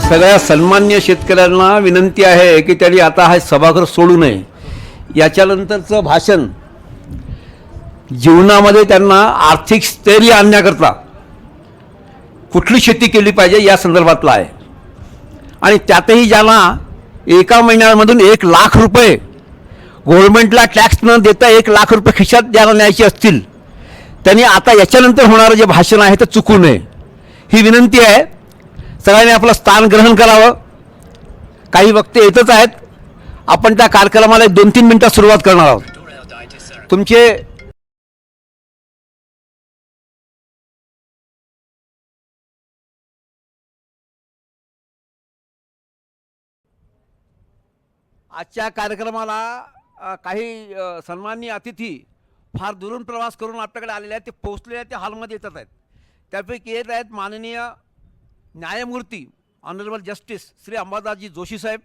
सगळ्या सन्मान्य शेतकऱ्यांना विनंती आहे की त्यांनी आता हा सभागृह सोडू नये. याच्यानंतरचं भाषण जीवनामध्ये त्यांना आर्थिक स्थैर्य आणण्याकरता कुठली शेती केली पाहिजे या संदर्भातला आहे. आणि त्यातही ज्यांना एका महिन्यामधून 1 लाख रुपये गव्हर्नमेंटला टॅक्स न देता 1 लाख रुपये खिशात ज्यांना न्यायचे असतील त्यांनी आता याच्यानंतर होणारं जे भाषण आहे ते चुकू नये ही विनंती आहे. सगळ्यांनी आपलं स्थान ग्रहण करावं. काही वक्ते येतच आहेत. आपण त्या कार्यक्रमाला 2-3 मिनिटात सुरुवात करणार आहोत. तुमचे आजच्या कार्यक्रमाला काही सन्माननीय अतिथी फार दुरून प्रवास करून आपल्याकडे आलेले आहेत. ते पोहोचलेले आहेत, ते हॉलमध्ये येतात आहेत. त्यापैकी येत आहेत माननीय न्यायमूर्ती ऑनरेबल जस्टिस श्री अंबादासजी जोशी साहेब,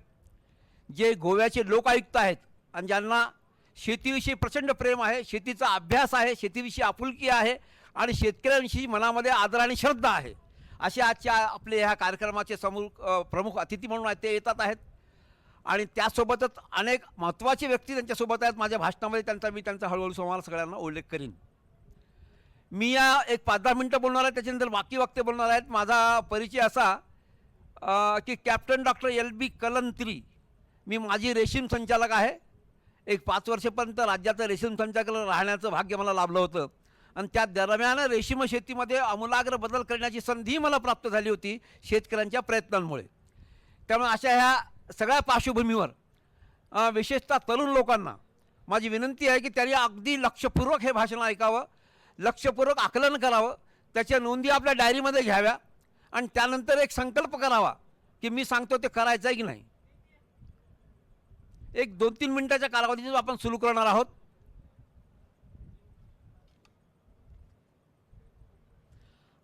जे गोव्याचे लोकायुक्त आहेत आणि ज्यांना शेतीविषयी प्रचंड प्रेम आहे, शेतीचा अभ्यास आहे, शेतीविषयी आपुलकी आहे आणि शेतकऱ्यांविषयी मनामध्ये आदर आणि श्रद्धा आहे. असे आजच्या आपले ह्या कार्यक्रमाचे प्रमुख अतिथी म्हणून ते येतात आहेत. आणि त्यासोबतच अनेक महत्त्वाचे व्यक्ती त्यांच्यासोबत आहेत. माझ्या भाषणामध्ये मी त्यांचा हळूहळू तुम्हाला सगळ्यांना उल्लेख करीन. मी या एक 5-10 मिनटं बोलणार आहे, त्याच्यानंतर बाकी वक्ते बोलणार आहेत. माझा परिचय असा की कॅप्टन डॉक्टर LB कलंत्री, मी माजी रेशीम संचालक आहे. एक 5 वर्षापर्यंत राज्याचं रेशीम संचालक राहण्याचं भाग्य मला लाभलं होतं आणि त्या दरम्यान रेशीम शेतीमध्ये आमूलाग्र बदल करण्याची संधी मला प्राप्त झाली होती शेतकऱ्यांच्या प्रयत्नांमुळे. त्यामुळे अशा ह्या सगळ्या पार्श्वभूमीवर विशेषतः तरुण लोकांना माझी विनंती आहे की त्यांनी अगदी लक्षपूर्वक हे भाषण ऐकावं, लक्षपूर्वक आकलन करावं, त्याच्या नोंदी आपल्या डायरीमध्ये घ्याव्या आणि त्यानंतर एक संकल्प करावा की मी सांगतो ते करायचं आहे की नाही. एक 2-3 मिनिटाच्या कालावधीत आपण सुरू करणार आहोत.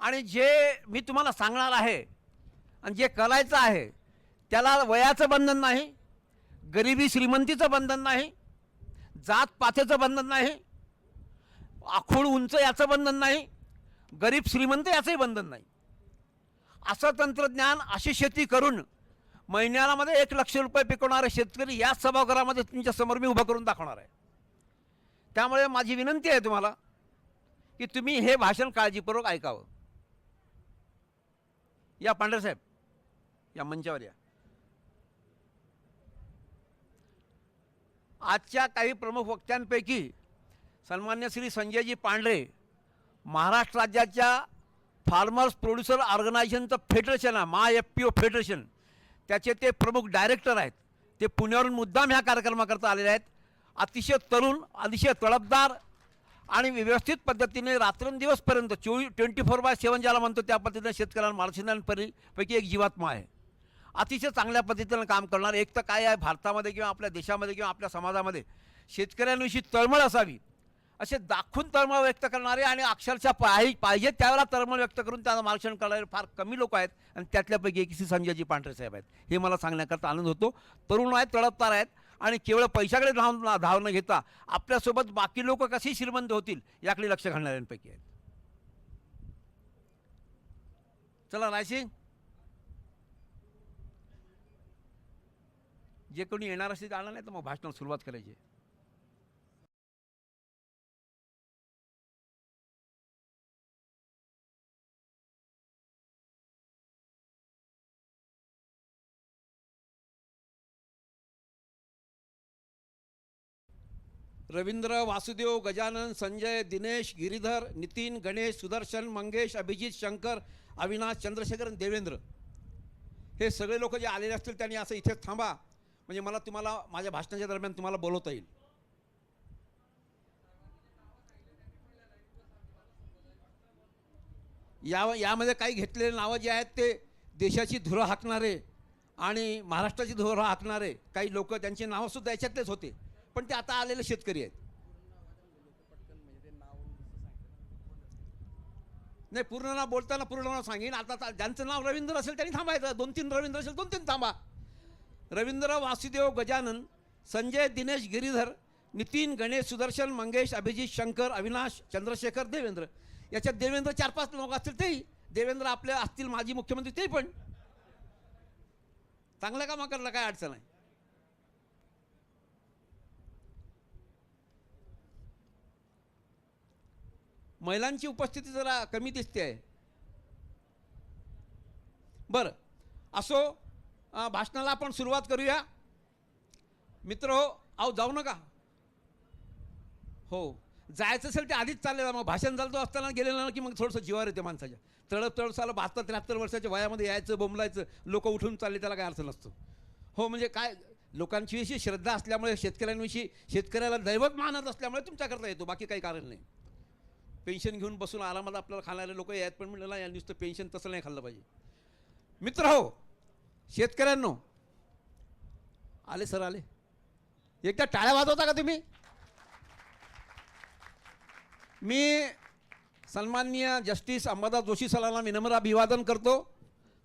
आणि जे मी तुम्हाला सांगणार आहे आणि जे करायचं आहे त्याला वयाचं बंधन नाही, गरिबी श्रीमंतीचं बंधन नाही, जात पाथेचं बंधन नाही, आखूड उंच याचं बंधन नाही, गरीब श्रीमंत याचंही बंधन नाही. असं तंत्रज्ञान, अशी शेती करून महिन्याला 1 लाख रुपये पिकवणारे शेतकरी या सभागृहामध्ये तुमच्या समोर मी उभं करून दाखवणार आहे. त्यामुळे माझी विनंती आहे तुम्हाला की तुम्ही हे भाषण काळजीपूर्वक ऐकावं. या पांढरे साहेब, या मंचावर या. आजच्या काही प्रमुख वक्त्यांपैकी सन्मान्य श्री संजयजी पांढरे, महाराष्ट्र राज्याच्या फार्मर्स प्रोड्युसर ऑर्गनायझेशनचं फेडरेशन आहे, MyFPO फेडरेशन, त्याचे ते प्रमुख डायरेक्टर आहेत. ते पुण्यावरून मुद्दाम ह्या कार्यक्रमाकरता आलेले आहेत. अतिशय तरुण, अतिशय तळपदार आणि व्यवस्थित पद्धतीने रात्रंदिवसपर्यंत 24/7 ज्याला म्हणतो त्या पद्धतीने शेतकऱ्यांना मार्गदर्शनांपैकी एक जीवात्मा आहे. अतिशय चांगल्या पद्धतीनं काम करणार. एक तर काय आहे, भारतामध्ये किंवा आपल्या देशामध्ये किंवा आपल्या समाजामध्ये शेतकऱ्यांविषयी तळमळ असावी असे दाखवून तळमळ व्यक्त करणारे आणि अक्षरशः पाहिजे त्यावेळेला तळमळ व्यक्त करून त्यांना मार्गदर्शन करणारे फार कमी लोक आहेत आणि त्यातल्यापैकी एक श्री संजयजी पांढरे साहेब आहेत. हे मला सांगण्याकरता आनंद होतो. तरुण आहेत, तळपदार आहेत आणि केवळ पैशाकडे धाव न घेता आपल्यासोबत बाकी लोक कशी श्रीमंत होतील याकडे लक्ष घालणाऱ्यांपैकी आहेत. चला रायसिंग, जे कोणी येणार असेल आलं नाही तर मग भाषणाला सुरुवात करायची. रवींद्र, वासुदेव, गजानन, संजय, दिनेश, गिरीधर, नितीन, गणेश, सुदर्शन, मंगेश, अभिजित, शंकर, अविनाश, चंद्रशेखर आणि देवेंद्र हे सगळे लोक जे आलेले असतील त्यांनी असं इथेच थांबा, म्हणजे मला तुम्हाला माझ्या भाषणाच्या दरम्यान तुम्हाला बोलवता येईल. यामध्ये काही घेतलेले नावं जे आहेत ते देशाची धुरं हाकणारे आणि महाराष्ट्राची धुरं हाकणारे काही लोक, त्यांची नावंसुद्धा याच्यातलेच होते, पण ते आता आलेले शेतकरी आहेत. नाही, पूर्ण नाव बोलताना पूर्ण नाव सांगेन. आता ज्यांचं नाव रवींद्र असेल त्यांनी थांबायचं. 2-3 रवींद्र असेल 2-3 थांबा. रवींद्र, वासुदेव, गजानन, संजय, दिनेश, गिरीधर, नितीन, गणेश, सुदर्शन, मंगेश, अभिजित, शंकर, अविनाश, चंद्रशेखर, देवेंद्र. याच्यात देवेंद्र 4-5 लोक असतील, तेही देवेंद्र आपले असतील माजी मुख्यमंत्री, ते पण चांगल्या कामा करायला काय अडचण आहे. महिलांची उपस्थिती जरा कमी दिसते आहे. बरं असो, भाषणाला आपण सुरुवात करूया. मित्र हो, अहो जाऊ नका. हो, जायचं असेल ते आधीच चाललेलं. मग भाषण चालतो असताना गेलेलं ना की मग थोडंसं जीवावर येते माणसाच्या. तळप तळप साला 72-73 वर्षाच्या वयामध्ये यायचं, बोंबलायचं, लोक उठून चालले, त्याला काय अर्थ नसतो. हो म्हणजे काय, लोकांची अशी श्रद्धा असल्यामुळे, शेतकऱ्यांविषयी, शेतकऱ्याला दैवत मानत असल्यामुळे तुमच्याकरता येतो, बाकी काही कारण नाही. पेन्शन घेऊन बसून आरामात आपल्याला खाणारे लोक यात, पण म्हणलं ना या नुसतं पेन्शन तसं नाही खाल्लं पाहिजे. मित्र हो, शेतकऱ्यांनो, आले सर आले, एकदा टाळ्या वाजवता का तुम्ही? मी सन्माननीय जस्टिस अंबादास जोशी सरांना विनम्र अभिवादन करतो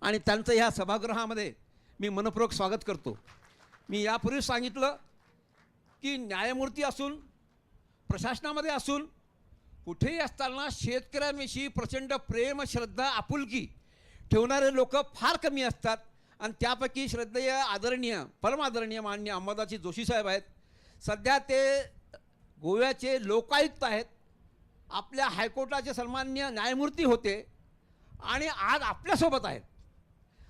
आणि त्यांचं ह्या सभागृहामध्ये मी मनपूर्वक स्वागत करतो. मी यापूर्वी सांगितलं की न्यायमूर्ती असून, प्रशासनामध्ये असून, कुठेही असताना शेतकऱ्यांविषयी प्रचंड प्रेम, श्रद्धा, आपुलकी ठेवणारे लोक फार कमी असतात. आणि त्यापैकी श्रद्धेय, आदरणीय, परमादरणीय माननीय अंबादासजी जोशी साहेब आहेत. सध्या ते गोव्याचे लोकायुक्त आहेत, आपल्या हायकोर्टाचे सन्माननीय न्यायमूर्ती होते आणि आज आपल्यासोबत आहेत.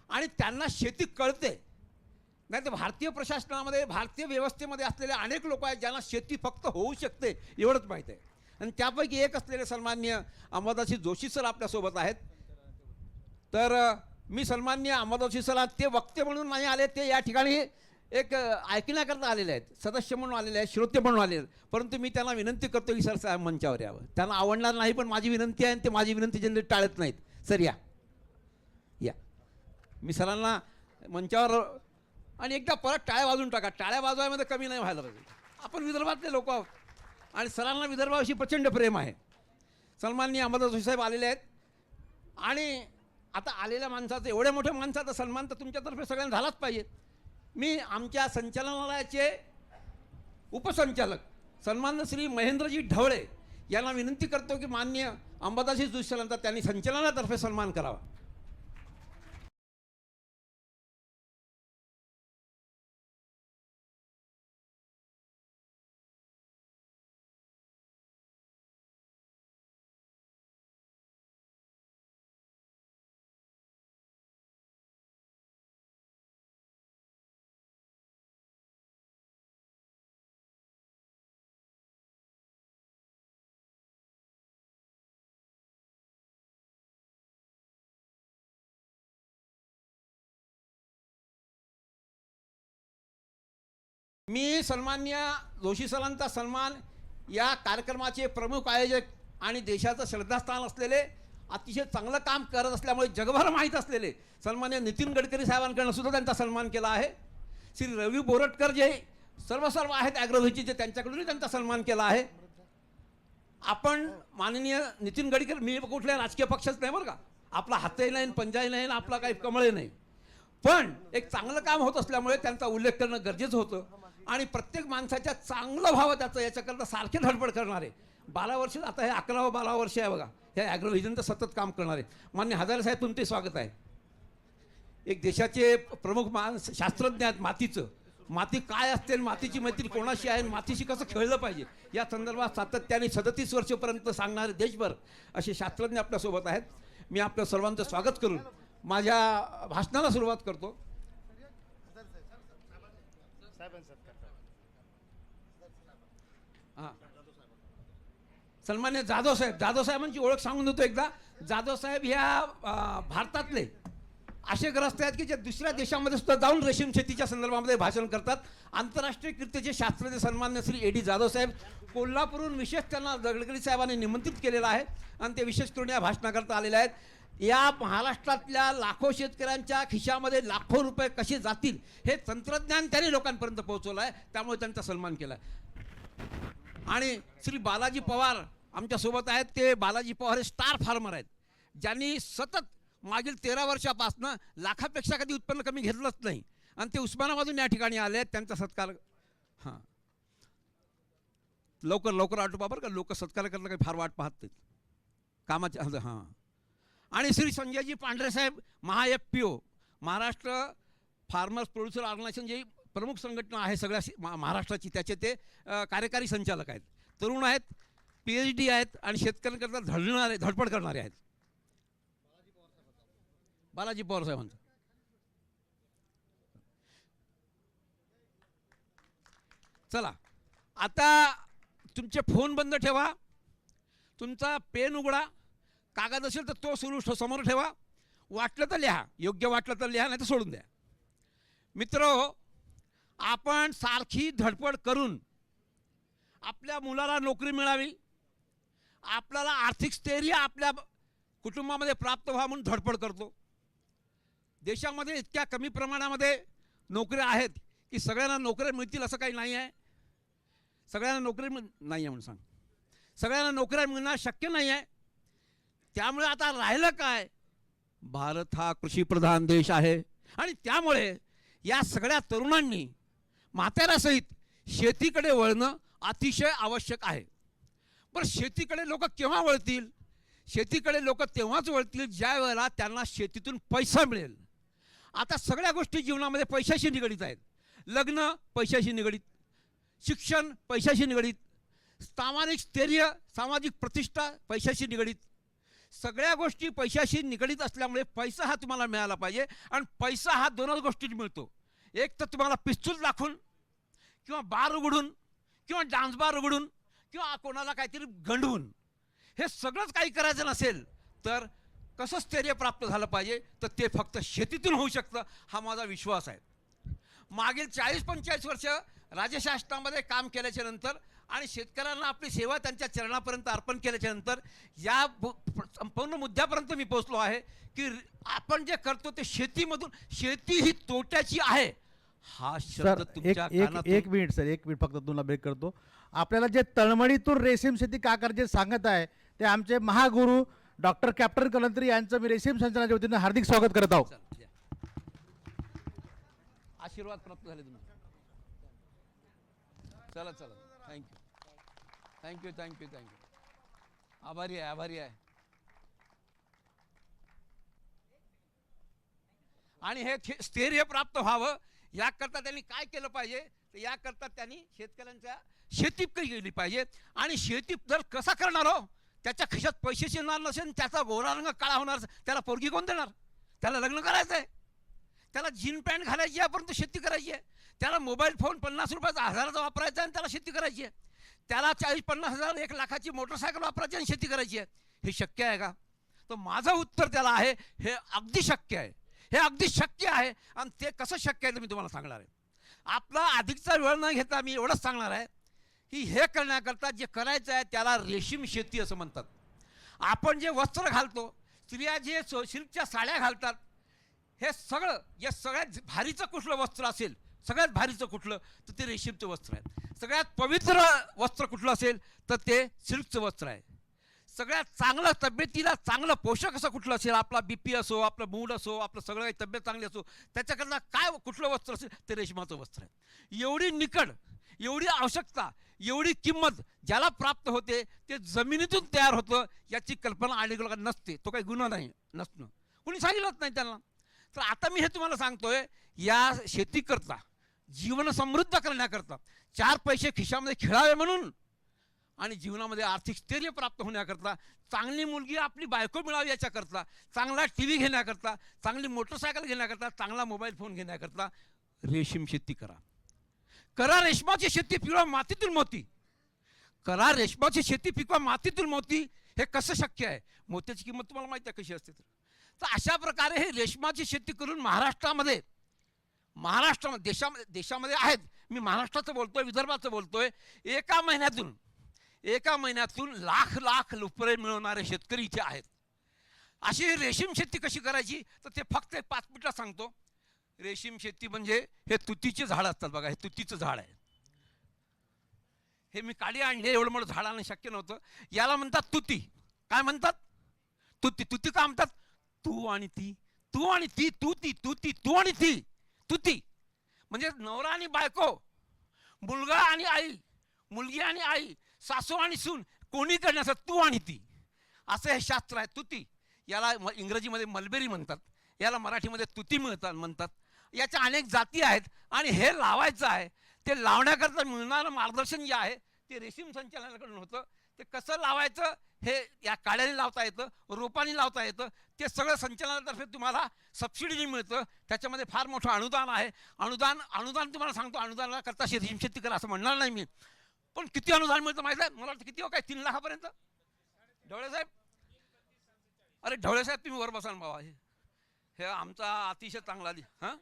आणि त्यांना शेती कळते. नाही तर भारतीय प्रशासनामध्ये, भारतीय व्यवस्थेमध्ये असलेले अनेक लोक आहेत ज्यांना शेती फक्त होऊ शकते एवढंच माहीत आहे. आणि त्यापैकी एक असलेले सन्माननीय अंबादासजी जोशी सर आपल्यासोबत आहेत. तर मी सन्माननीय अंबादासजी सर ते वक्ते म्हणून नाही आले, ते या ठिकाणी एक ऐकण्याकरता आलेले आहेत, सदस्य म्हणून आलेले आहेत, श्रोते म्हणून आलेले आहेत. परंतु मी त्यांना विनंती करतो की सर साहेब मंचावर यावं. त्यांना आवडणार नाही, पण माझी विनंती आहे आणि ते माझी विनंती जनरली टाळत नाहीत. सर या या, मी सरांना मंचावर, आणि एकदा परत टाळ्या वाजून टाका. टाळ्या वाजवायमध्ये कमी नाही व्हायला पाहिजे. आपण विदर्भातले लोक आहोत आणि सरांना विदर्भाविषयी प्रचंड प्रेम आहे. सन्माननीय अंबादास जोशी साहेब आलेले आहेत. आणि आता आलेल्या माणसाचं, एवढ्या मोठ्या माणसाचा सन्मान तर तुमच्यातर्फे सगळ्यांना झालाच पाहिजे. मी आमच्या संचालनालयाचे उपसंचालक सन्माननीय श्री महेंद्रजी ढवळे यांना विनंती करतो की माननीय अंबादासजी जोशी सरांचा त्यांनी संचालनातर्फे सन्मान करावा. मी सन्माननीय जोशी सरांचा सन्मान या कार्यक्रमाचे प्रमुख आयोजक आणि देशाचं श्रद्धास्थान असलेले, अतिशय चांगलं काम करत असल्यामुळे जगभर माहीत असलेले सन्माननीय नितीन गडकरी साहेबांकडून सुद्धा त्यांचा सन्मान केला आहे. श्री रवी बोरटकर जे सर्व आहेत ॲग्रोव्हीचे, त्यांच्याकडूनही त्यांचा सन्मान केला आहे. आपण माननीय नितीन गडकरी, मी कुठल्या राजकीय पक्षाच नाही बरं का, आपला हातही नाही, पंजाही नाही, आपला काही कमळही नाही, पण एक चांगलं काम होत असल्यामुळे त्यांचा उल्लेख करणं गरजेचं होतं. आणि प्रत्येक माणसाच्या चांगलं व्हावं त्याचं, याच्याकरता सारखे धडपड करणारे 12 वर्ष, आता हे 11वं-12 वर्ष आहे बघा, हे ॲग्रोव्हिजनचं सतत काम करणारे मान्य हजारे साहेब, तुमचे स्वागत आहे. एक देशाचे प्रमुख शास्त्रज्ञ आहेत मातीचं, माती काय असते, मातीची मैत्री कोणाशी आहे, मातीशी कसं खेळलं पाहिजे या संदर्भात सातत्याने 37 वर्षपर्यंत सांगणारे देशभर असे शास्त्रज्ञ आपल्यासोबत आहेत. मी आपल्या सर्वांचं स्वागत करून माझ्या भाषणाला सुरुवात करतो. हां, सन्मान्य जाधव साहेबांची ओळख सांगून देतो एकदा. जाधव साहेब ह्या भारतातले असे ग्रस्त आहेत की जे दुसऱ्या देशामध्ये सुद्धा जाऊन रेशीम शेतीच्या संदर्भामध्ये भाषण करतात. आंतरराष्ट्रीय कीर्तीचे शास्त्रज्ञ सन्मान्य श्री ए डी जाधव साहेब कोल्हापूरहून विशेष त्यांना गडकरी साहेबांनी निमंत्रित केलेलं आहे आणि ते विशेष करून या भाषणाकरता आलेले आहेत. या महाराष्ट्रातल्या लाखो शेतकऱ्यांच्या खिशामध्ये लाखो रुपये कसे जातील हे तंत्रज्ञान त्यांनी लोकांपर्यंत पोहोचवलं आहे, त्यामुळे त्यांचा सन्मान केला आहे. आणि श्री बालाजी पवार आमच्यासोबत आहेत. ते बालाजी पवार हे स्टार फार्मर आहेत, ज्यांनी सतत मागील 13 वर्षापासून लाखापेक्षा कधी उत्पन्न कमी घेतलंच नाही आणि ते उस्मानाबादून या ठिकाणी आले आहेत. त्यांचा सत्कार हां लवकर आटोपा बरं का, लोक सत्कार करायला काही फार वाट पाहत नाहीत कामाच्या. हां, आणि श्री संजयजी पांढरे साहेब Maha FPO, Maharashtra farmers producer organization जी प्रमुख संघटना आहे सगळ्या महाराष्ट्राची, त्याचे ते कार्यकारी संचालक आहेत. तरुण आहेत, PhD आहेत आणि शेतकऱ्यांकरता धडपड करणारे आहेत. बालाजी पवार साहेबांचं. चला, आता तुमचे फोन बंद ठेवा, तुमचा पेन उघडा, कागद असेल तर तो समोर ठेवा, वाटलं तर लिहा, योग्य वाटलं तर लिहा, नाही तर सोडून द्या. मित्र, आपण सारखी धडपड करून आपल्या मुलाला नोकरी मिळावी, आपल्याला आर्थिक स्थैर्य आपल्या कुटुंबामध्ये प्राप्त व्हावं म्हणून धडपड करतो. देशामध्ये इतक्या कमी प्रमाणामध्ये नोकऱ्या आहेत की सगळ्यांना नोकऱ्या मिळतील असं काही नाही आहे. सगळ्यांना नोकरी नाही आहे म्हणून सांग, सगळ्यांना नोकऱ्या मिळणं शक्य नाही आहे. त्यामुळे आता राहिलं काय, भारत हा कृषीप्रधान देश आहे आणि त्यामुळे या सगळ्या तरुणांनी म्हाताऱ्यासहित शेतीकडे वळणं अतिशय आवश्यक आहे. पण शेतीकडे लोक केव्हा वळतील? शेतीकडे लोक तेव्हाच वळतील ज्या वेळेला त्यांना शेतीतून पैसा मिळेल. आता सगळ्या गोष्टी जीवनामध्ये पैशाशी निगडीत आहेत. लग्न पैशाशी निगडीत, शिक्षण पैशाशी निगडीत, सामाजिक स्थैर्य, सामाजिक प्रतिष्ठा पैशाशी निगडीत, सगळ्या गोष्टी पैशाशी निगडीत असल्यामुळे पैसा हा तुम्हाला मिळाला पाहिजे. आणि पैसा हा दोनच गोष्टीत मिळतो, एक तर तुम्हाला पिस्तूल दाखवून किंवा बार उघडून किंवा डान्स बार उघडून किंवा कोणाला काहीतरी गंडवून. हे सगळंच काही करायचं नसेल तर कसं स्थैर्य प्राप्त झालं पाहिजे, तर ते फक्त शेतीतून होऊ शकतं, हा माझा विश्वास आहे. मागील 40-45 वर्ष राज्यशासनामध्ये काम केल्याच्या नंतर आणि शेतकऱ्यांना आपली सेवा त्यांच्या चरणापर्यंत अर्पण केल्याच्या नंतर या संपूर्ण मुद्द्यापर्यंत मी पोहोचलो आहे की आपण जे करतो ते शेतीमधून, शेती ही तोट्याची आहे हा शब्द तुमच्या कानातून. एक मिनिट सर, एक मिनिट फक्त तुला ब्रेक करतो. आपल्याला जे तळमळीतून रेशीम शेती का करायचे सांगत आहे ते आमचे महागुरु डॉक्टर कॅप्टन कलंत्री यांचं मी रेशीम संचालनाच्या वतीने हार्दिक स्वागत करत आहोत. आशीर्वाद प्राप्त झाले तुम्हाला. चला चला, थँक्यू थँक्यू थँक्यू थँक्यू. आभारी आहे, आभारी आहे. आणि हे स्थैर्य प्राप्त व्हावं याकरता त्यांनी काय केलं पाहिजे, तर याकरता त्यांनी शेतकऱ्यांच्या शेती केली पाहिजे. आणि शेती जर कसा करणार हो, त्याच्या खिशात पैसे शिरणार नसेल, त्याचा गोरा रंग काळा होणार, त्याला पोरगी कोण देणार? त्याला लग्न करायचं आहे, त्याला जीन पॅन्ट घालायची आहे परंतु शेती करायची आहे, त्याला मोबाईल फोन 50 रुपयाचा 1000चा वापरायचा आहे आणि त्याला शेती करायची आहे, त्याला 40-50 हजार 1 लाखाची मोटरसायकल वापरायची आणि शेती करायची आहे. हे शक्य आहे का? तर माझं उत्तर त्याला आहे, हे अगदी शक्य आहे, हे अगदी शक्य आहे. आणि ते कसं शक्य आहे ते मी तुम्हाला सांगणार आहे. आपला अधिकचा वेळ न घेता मी एवढंच सांगणार आहे की हे करण्याकरता जे करायचं आहे त्याला रेशीम शेती असं म्हणतात. आपण जे वस्त्र घालतो, स्त्रिया जे सिल्कच्या साड्या घालतात, हे सगळं, जे सगळ्यात भारीचं कुठलं वस्त्र असेल, सगळ्यात भारीचं कुठलं, तर ते रेशीमचं वस्त्र आहे. सगळ्यात पवित्र वस्त्र कुठलं असेल तर ते सिल्कचं वस्त्र आहे. सगळ्यात चांगलं, तब्येतीला चांगलं पोषक असं कुठलं असेल, आपला BP असो, आपलं मूड असो, आपलं सगळं काही तब्येत चांगली असो, त्याच्याकरता काय कुठलं वस्त्र असेल ते रेशमाचं वस्त्र आहे. एवढी निकड, एवढी आवश्यकता, एवढी किंमत ज्याला प्राप्त होते ते जमिनीतून तयार होतं याची कल्पना अनेक लोकांना नसते. तो काही गुन्हा नाही नसणं, कुणी सांगितलंच नाही त्यांना. तर आता मी हे तुम्हाला सांगतोय, या शेतीकरता, जीवन समृद्ध करण्याकरता, 4 पैसे खिशामध्ये खेळावे म्हणून आणि जीवनामध्ये आर्थिक स्थैर्य प्राप्त होण्याकरता, चांगली मुलगी आपली बायको मिळावी याच्याकरता, चांगला TV घेण्याकरता, चांगली मोटरसायकल घेण्याकरता, चांगला मोबाईल फोन घेण्याकरता रेशीम शेती करा. करा रेशमाची शेती, पिकवा मातीतून मोती. करा रेशमाची शेती, पिकवा मातीतून मोती. हे कसं शक्य आहे? मोत्याची किंमत तुम्हाला माहिती आहे कशी असते. तर अशा प्रकारे हे रेशमाची शेती करून महाराष्ट्रामध्ये देशामध्ये आहेत, मी महाराष्ट्राचं बोलतोय, विदर्भाचं बोलतोय, एका महिन्यातून लाख रुपये मिळवणारे शेतकरी इथे आहेत. अशी रेशीम शेती कशी करायची तर ते फक्त 5 मिनिटात सांगतो. रेशीम शेती म्हणजे हे तुतीचे झाड असतात बघा, हे तुतीचं झाड आहे. हे मी काडी आणले, एवढं मोठं झाड आणणं शक्य नव्हतं. याला म्हणतात तुती. काय म्हणतात? तुती. तुती का म्हणतात? तू आणि ती, तू आणि ती, तुती, तुती, तू आणि ती, तुती. म्हणजे नवरा आणि बायको, मुलगा आणि आई, मुलगी आणि आई, सासू आणि सून, कोणी करण्याचं तू आणि ती, असं हे शास्त्र आहे. तुती, याला इंग्रजीमध्ये मलबेरी म्हणतात, याला मराठीमध्ये तुती म्हणतात. याच्या अनेक जाती आहेत आणि हे लावायचं आहे. ते लावण्याकरता मिळणारं मार्गदर्शन जे आहे ते रेशीम संचालनाकडून होतं. ते कसं लावायचं हे या काड्याने लावता येतं, रोपाने लावता येतं. ते सगळं संचालनातर्फे तुम्हाला सबसिडी मिळतं. त्याच्यामध्ये फार मोठं अनुदान आहे. अनुदान तुम्हाला सांगतो, अनुदानाला करता रेशीम शेती करा असं म्हणणार नाही मी, पण किती अनुदान मिळतं माहिती आहे? मला वाटतं किती हो, काय 3 लाखापर्यंत. ढवळे साहेब, अरे ढवळे साहेब तुम्ही वर बसा ना बाबा. हे आमचा अतिशय चांगला हां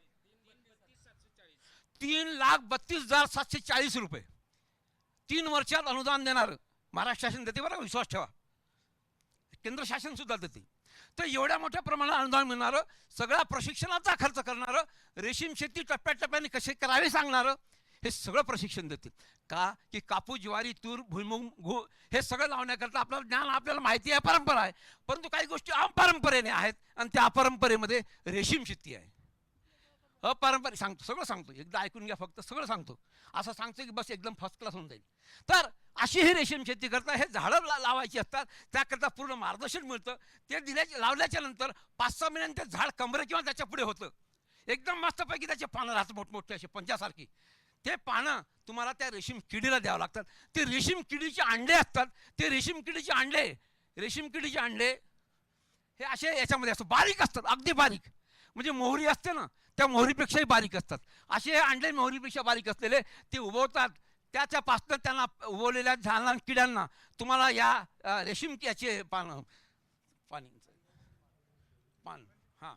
3,32,740 रुपये 3 वर्षात अनुदान देणार महाराष्ट्र शासन देते बरं, विश्वास ठेवा. केंद्र शासन सुद्धा देते. तर एवढ्या मोठ्या प्रमाणात अनुदान मिळणारं, सगळा प्रशिक्षणाचा खर्च करणारं, रेशीम शेती टप्प्याटप्प्याने कसे करावे सांगणारं हे सगळं प्रशिक्षण देतील. का की कापूस, ज्वारी, तूर, भुईमुग, गहू हे सगळं लावण्याकरता आपल्याला ज्ञान, आपल्याला माहिती आहे, परंपरा आहे. परंतु काही गोष्टी अपरंपरेने आहेत आणि त्या अपरंपरेमध्ये रेशीम शेती आहे. अपारंपरिक सांगतो, सगळं सांगतो, एकदा ऐकून घ्या फक्त, सगळं सांगतो. असं सांगतो की बस एकदम फर्स्ट क्लास होऊन जाईल. तर अशी ही रेशीम शेती करता हे झाडं लावायची असतात, त्याकरता पूर्ण मार्गदर्शन मिळतं. ते लावल्याच्या नंतर 5-6 महिन्यांनी ते झाड कमरे किंवा त्याच्या पुढे होतं. एकदम मस्तपैकी त्याचे पानं राहतात, मोठमोठे असे पंजासारखी. ते पानं तुम्हाला त्या रेशीम किडीला द्यावं लागतात. ते रेशीम किडीचे अंडे असतात. ते रेशीम किडीचे अंडे हे असे याच्यामध्ये असतात, बारीक असतात, अगदी बारीक. म्हणजे मोहरी असते ना, त्या मोहरीपेक्षाही बारीक असतात. असे हे अंडे मोहरीपेक्षा बारीक असलेले ते उभवतात. त्याच्यापासून त्यांना उभवलेल्या झाडांना, किड्यांना तुम्हाला या रेशीम याचे पान हां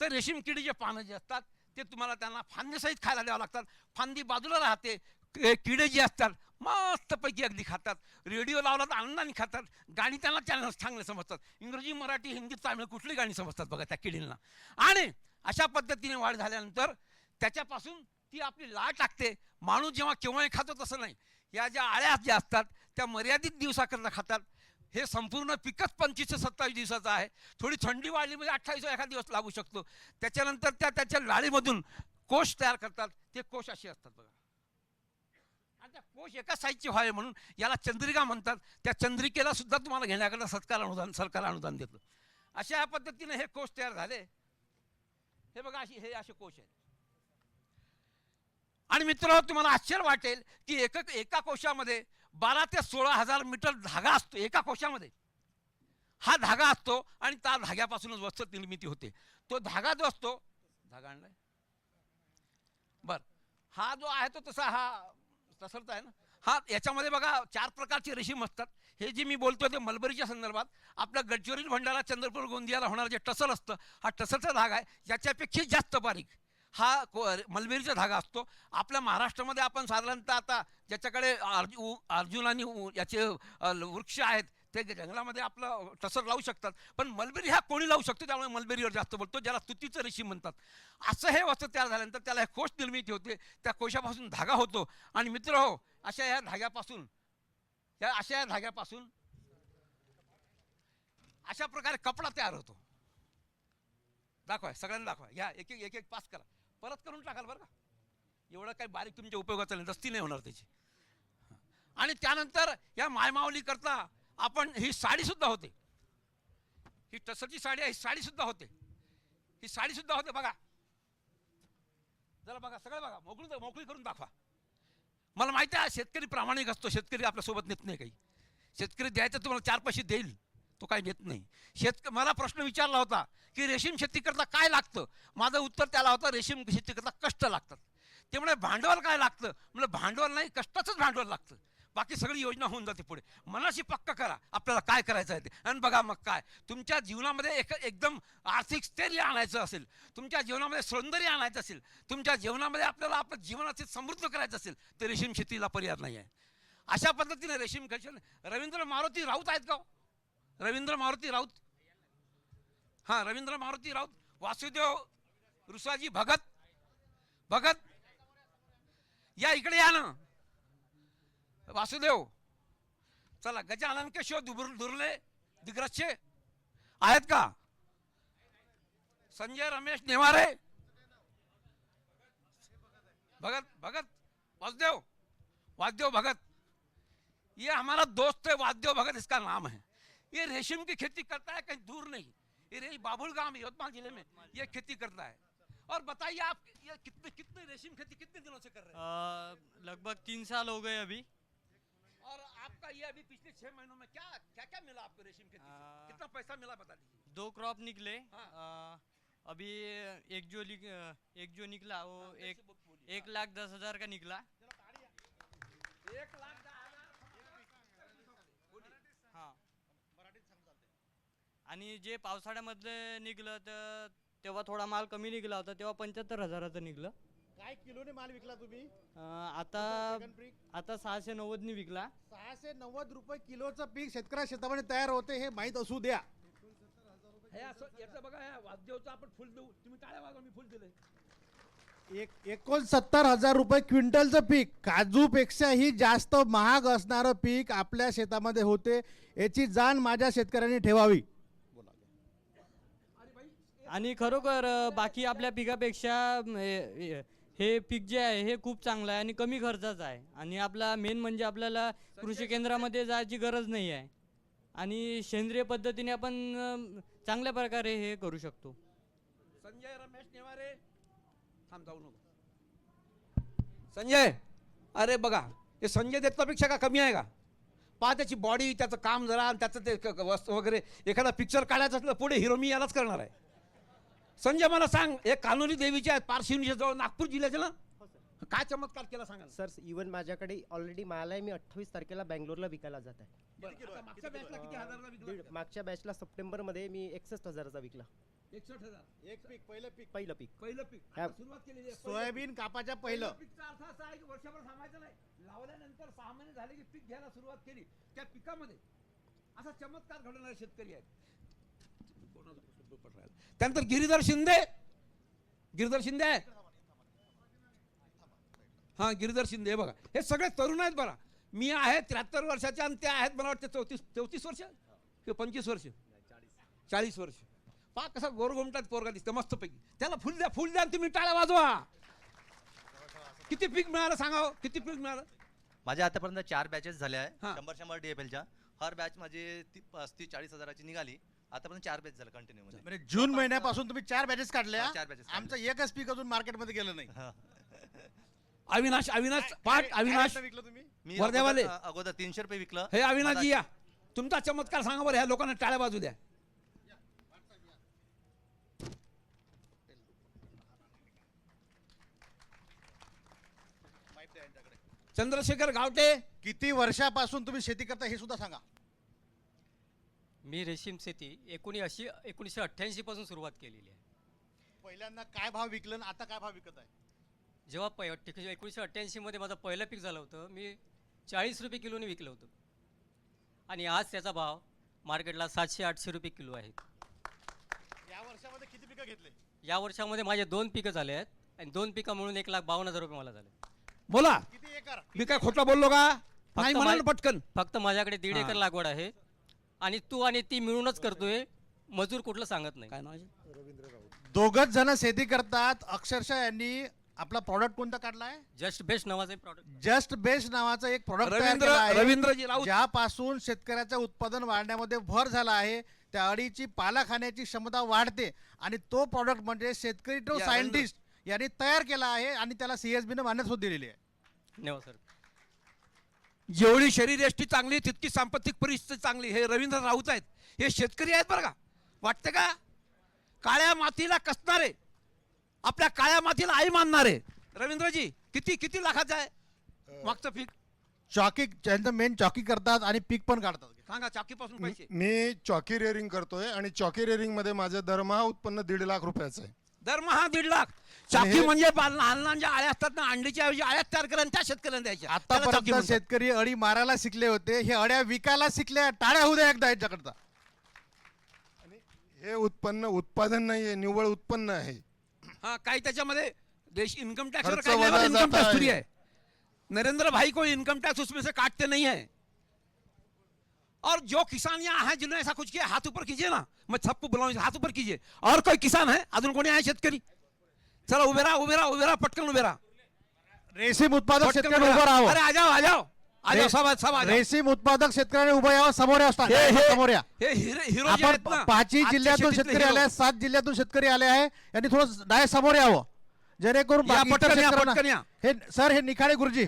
तर रेशीम किडीचे पानं जे असतात ते तुम्हाला त्यांना फांदीसहित खायला द्यावं लागतात. फांदी बाजूला राहते. किडे जे असतात मस्तपैकी अगदी खातात. रेडिओ लावला तर आनंदाने खातात. गाणी त्यांना चॅनल चांगले समजतात. इंग्रजी, मराठी, हिंदी, तामिळ कुठली गाणी समजतात बघा त्या किडींना. आणि अशा पद्धतीने वाढ झाल्यानंतर त्याच्यापासून ती आपली लाळ टाकते. माणूस जेव्हा केव्हाही खातो तसं नाही. या ज्या आळ्या ज्या असतात त्या मर्यादित दिवसाकरता खातात. हे संपूर्ण पिकच 25 ते 27 दिवसाचं आहे. थोडी थंडी वाढली म्हणजे 28 एखादा दिवस लागू शकतो. त्याच्यानंतर त्याच्या लाळीमधून कोश तयार करतात. ते कोश असे असतात बघा. आणि त्या कोश एका साईजचे व्हावे म्हणून याला चंद्रिका म्हणतात. त्या चंद्रिकेला सुद्धा तुम्हाला घेण्याकरता सरकार अनुदान देतं. अशा पद्धतीने हे कोश तयार झाले. हे बघा हे असे कोश आहेत. आणि मित्र तुम्हाला आश्चर्य वाटेल की एका कोशामध्ये 12 ते 16,000 मीटर धागा असतो. एका कोशामध्ये हा धागा असतो आणि त्या धाग्यापासूनच वस्त्र निर्मिती होते. तो धागा जो असतो, धागा आणलाय बर, हा जो आहे तो तसा हा तसंच आहे ना. हा याच्यामध्ये बघा 4 प्रकारचे रेशीम असतात. हे जे मी बोलतो ते मलबरीच्या संदर्भात. आपल्या गडचिरोली, भंडारा, चंद्रपूर, गोंदियाला होणारं जे टसल असतं, हा टसलचा धागा आहे. याच्यापेक्षा जास्त बारीक हा मलबेरीचा धागा असतो. आपल्या महाराष्ट्रामध्ये आपण साधारणतः आता ज्याच्याकडे अर्जुन आणि याचे वृक्ष आहेत ते जंगलामध्ये आपलं टसर लावू शकतात. पण मलबेरी हा कोणी लावू शकतो, त्यामुळे मलबेरीवर जास्त बोलतो, ज्याला तुतीचं रेशीम म्हणतात. असं हे वस्त्र तयार झाल्यानंतर त्याला हे कोश निर्मिती होते. त्या कोशापासून धागा होतो. आणि मित्र हो, अशा या धाग्यापासून अशा प्रकारे कपडा तयार होतो. दाखवा, सगळ्यांना दाखवा. या एक एक पास करा, परत करून टाकाल बरं का. एवढं काही बारीक तुमच्या उपयोगाचं नाही, दस्ती नाही होणार त्याची. आणि त्यानंतर या मायमावली करता आपण ही साडी सुद्धा होते. ही टसरची साडी आहे, ही साडी सुद्धा होते. ही साडी सुद्धा होते बघा. जरा बघा, सगळं बघा, मोकळी करून दाखवा. मला माहिती आहे शेतकरी प्रामाणिक असतो. शेतकरी आपल्यासोबत नेत नाही काही. शेतकरी द्यायचं तुम्हाला 4 पैसे देईल, तो काही नेत नाही. मला प्रश्न विचारला होता की रेशीम शेती करता काय लागतं. माझं उत्तर त्याला होतं, रेशीम शेती करता कष्ट लागतात. ते म्हणजे भांडवल काय लागतं. म्हणजे भांडवल नाही, कष्टाचंच भांडवल लागतं. बाकी सगळी योजना होऊन जाते पुढे. मनाशी पक्का करा आपल्याला काय करायचं आहे ते, आणि बघा मग काय. तुमच्या जीवनामध्ये एकदम आर्थिक स्थैर्य आणायचं असेल, तुमच्या जीवनामध्ये सौंदर्य आणायचं असेल, तुमच्या जीवनामध्ये आपल्याला आपलं जीवनाचे समृद्ध करायचं असेल तर रेशीम शेतीला पर्याय नाही आहे. अशा पद्धतीने रेशीम शेती. रवींद्र मारुती राऊत आहेत का? रवींद्र मारुती राऊत, हां रवींद्र मारुती राऊत, वासुदेव रुसाजी भगत या इकडे या ना. वासुदेव, चला. गजानन केशव दुर्ले दिग्रजचे आहेत का? संजय रमेश नेवारे, भगत वासुदेव भगत, ये हमारा दोस्त है वासुदेव भगत, इसका नाम है. ये रेशम की खेती करता है, कहीं दूर नहीं. ये बाबुल गांव यवतमाल जिले में ये खेती करता है. और बताइए आप ये कितने रेशम खेती कितने दिनों से कर रहे हैं? लगभग 3 साल हो गए अभी। और आपका ये अभी पिछले 6 महीनों में क्या क्या क्या मिला आपको रेशम खेती से? कितना पैसा मिला बता दीजिए। 2 क्रॉप निकले। हाँ। अभी एक जो निकला वो 1,10,000 का निकला। 1,10,000 हां, आणि जे पावसाळ्यामध्ये निघलं तर तेव्हा थोडा माल कमी निघाला होता, तेव्हा 75,000चं निघलं. काय किलोने माल विकला तुम्ही? आता आता 690 नी विकला. 690 रुपये किलोचं पीक शेतकऱ्या शेतामध्ये तयार होते हे माहीत असू द्या. हे असं याचं बघा, हे वाद्यवचं आपण फुल देऊ, तुम्ही टाळ्या वाजवा, मी फुल दिले. 69,000 रुपये क्विंटलचं पीक, काजूपेक्षाही जास्त महाग असणारं पीक आपल्या शेतामध्ये होते, याची जाण माझ्या शेतकऱ्यांनी ठेवावी. आणि खरोखर बाकी आपल्या पिकापेक्षा हे पीक जे आहे हे खूप चांगलं आहे आणि कमी खर्चाचं आहे. आणि आपला मेन म्हणजे आपल्याला कृषी केंद्रामध्ये जायची गरज नाही आहे आणि सेंद्रिय पद्धतीने आपण चांगल्या प्रकारे हे करू शकतो. संजय रमेश नेवारे, थांब जाऊ नको. संजय, अरे बघा, हे संजय दत्तापेक्षा का कमी आहे का? पहा त्याची बॉडी, त्याचं काम जरा, आणि त्याचं ते वस्तू वगैरे. एखादा पिक्चर काढायचं असलं पुढे हिरो मी यालाच करणार आहे. संजय मला सांग, हे कानोली देवीच्या आहेत पारशिवनीच्या जवळ नागपूर जिल्ह्याच्या ना, काय चमत्कार केला सांगा ना. सर इवन माझ्याकडे ऑलरेडी माल आहे. मी 28 तारखेला बँगलोरला विकायला जात आहे. आता मागच्या बॅचला किती हजाराला विकला? मागच्या बॅचला सप्टेंबरमध्ये मी 61,000चा विकला. 61,000 एक पीक, पहिलं पीक, पहिलं पीक. पहिलं पीक. हा. आता सुरुवात केलेली आहे. सोयाबीन कापाच्या पहिलं. पीकचा अर्थ असा आहे की वर्षभर थांबायचं नाही, लावल्यानंतर 6 महिने झाले की पीक घ्यायला सुरुवात केली. त्या पिकामध्ये असा चमत्कार घडवणारे शेतकरी आहेत. त्यानंतर गिरीधर शिंदे आहे. हा, गिरीधर शिंदे. हे बघा, हे सगळे तरुण आहेत बघा. मी आहे 73 वर्षाचे आणि ते आहेत मला वाटतं 34 वर्ष किंवा 25 वर्ष, 40 वर्ष. पहा कसा गोरगोमटात पोरगा दिसतं मस्तपैकी. त्याला फुल द्या आणि तुम्ही टाळ्या वाजवा. किती पीक मिळालं सांगा, किती पीक मिळालं? माझ्या आतापर्यंत 4 बॅचेस झाल्या हा. आहे. 100 DFLच्या. हर बॅच माझी 35-40 हजाराची निघाली. आतापर्यंत 4 बॅच झालं कंटिन्यू मध्ये. म्हणजे जून महिन्यापासून तुम्ही 4 बॅचेस काढल्या. हा, 4 batches काढल्या. आमचं एकच पीक अजून मार्केटमध्ये गेलं नाही. अविनाश पाट, अविनाश काय विकलं तुम्ही? मी वर्ध्यावाले. अगोदर 300 रुपये विकलं. हे अविनाशजी या, तुमचा चमत्कार सांगा बरं. ह्या लोकांना टाळ्या बाजू द्या. चंद्रशेखर गावटे, किती वर्षापासून तुम्ही शेती करता हे सुद्धा सांगा. मी रेशीम शेती 1988 पासून सुरुवात केलेली आहे. पहिल्यांदा काय भाव विकलं आणि आता काय भाव विकत आहे? जेव्हा 1988 मध्ये माझं पहिलं पीक झालं होतं, मी 40 रुपये किलोने विकलं होतं आणि आज त्याचा भाव मार्केटला 700-800 रुपये किलो आहे. या वर्षामध्ये किती पिकं घेतले? या वर्षामध्ये माझे 2 पिकं झाले आहेत आणि 2 पिकं मिळून 1,52,000 रुपये मला झाले. बोला. किती एकर? मी काय खोटा बोललो का? नाही म्हणा ना पटकन. फक्त माझ्याकडे 1.5 एकर लागवड आहे आणि तू आणि ती मिळूनच करतोय. मजूर कुठलं सांगत नाही. काय नाव? दोघच जण शेती करतात. अक्षरशः यांनी आपला प्रॉडक्ट कोणता काढला आहे? जस्ट बेस्ट नावाचे प्रॉडक्ट. जस्ट बेस्ट नावाचं एक प्रॉडक्ट तयार केलं आहे, रवींद्रजी राऊत. ज्यापासून शेतकऱ्याचं उत्पादन वाढण्यामध्ये भर झाला आहे. त्या अळीची पाला खाण्याची क्षमता वाढते आणि तो प्रॉडक्ट म्हणजे शेतकरी तो या, सायंटिस्ट यांनी तयार केला आहे आणि त्याला CSB ने मान्यता दिलेली आहे. धन्यवाद सर. जेवढी शरीरयष्टी चांगली तितकी सांपत्तिक परिस्थिती चांगली. हे रवींद्र राऊत आहेत. हे शेतकरी आहेत बरं का. वाटतं का? काळ्या मातीला कसणारे, आपल्या काळ्या मातीला आई मानणारे. रवींद्रजी, किती लाखाचं आहे मागचं पीक? चॉकी, त्यांचं मेन चॉकी करतात आणि पीक पण काढतात. सांगा, चाकीपासून पैसे. मी चॉकी रेअरिंग करतोय आणि चॉकी रेअरिंग मध्ये माझं दरमहा उत्पन्न 1.5 लाख रुपयाचं आहे. दरमहा 1.5 लाख. चाकी म्हणजे लहान लहान ज्या आळ्या असतात ना, अंडीच्या ऐवजी आळ्या तयार करा आणि त्या शेतकऱ्यांना द्यायच्या. त्याला चाकी आतापर्यंत म्हणतात. शेतकरी अळी मारायला शिकले होते, हे अळ्या विकायला शिकले. टाळ्या होऊ द्या एकदा याच्याकरता. हे उत्पादन नाहीये, निव्वळ उत्पन्न आहे. हाँ, काही त्याच्यामध्ये देश इनकम टैक्स खर्च वजा इनकम जाता टैक्स है. फ्री है. नरेंद्र भाई को इनकम टैक्स उसमें से काटते नहीं है. और जो किसान यहाँ है जिन्होंने ऐसा कुछ किया, हाथ ऊपर कीजिए ना. मैं सबको बुलाऊं, हाथ ऊपर कीजिए. और कोई किसान है अजून कोणी आहे शेतकरी? चला उभे राहा, पटकन उभे राहा. रेशीम उत्पादक पटकन शेतकरी उभे उभं राहा. राहावं. अरे आ जाओ आजा सभा रेशीम उत्पादक शेतकऱ्यांनी उभं यावं, समोर यावं, समोर या. हे हिरो जे आहेत आपण ना, पाचही आजच्या जिल्ह्यातून शेतीतले शेतकरी आले हिरो. आहेत, 7 जिल्ह्यातून शेतकरी आले आहे. यांनी थोडं डायरेक्ट समोर यावं, जेणेकरून या, बाकी इतर पटकन या, शेतकऱ्यांना- पटकन या. हे सर, हे निखाडे गुरुजी,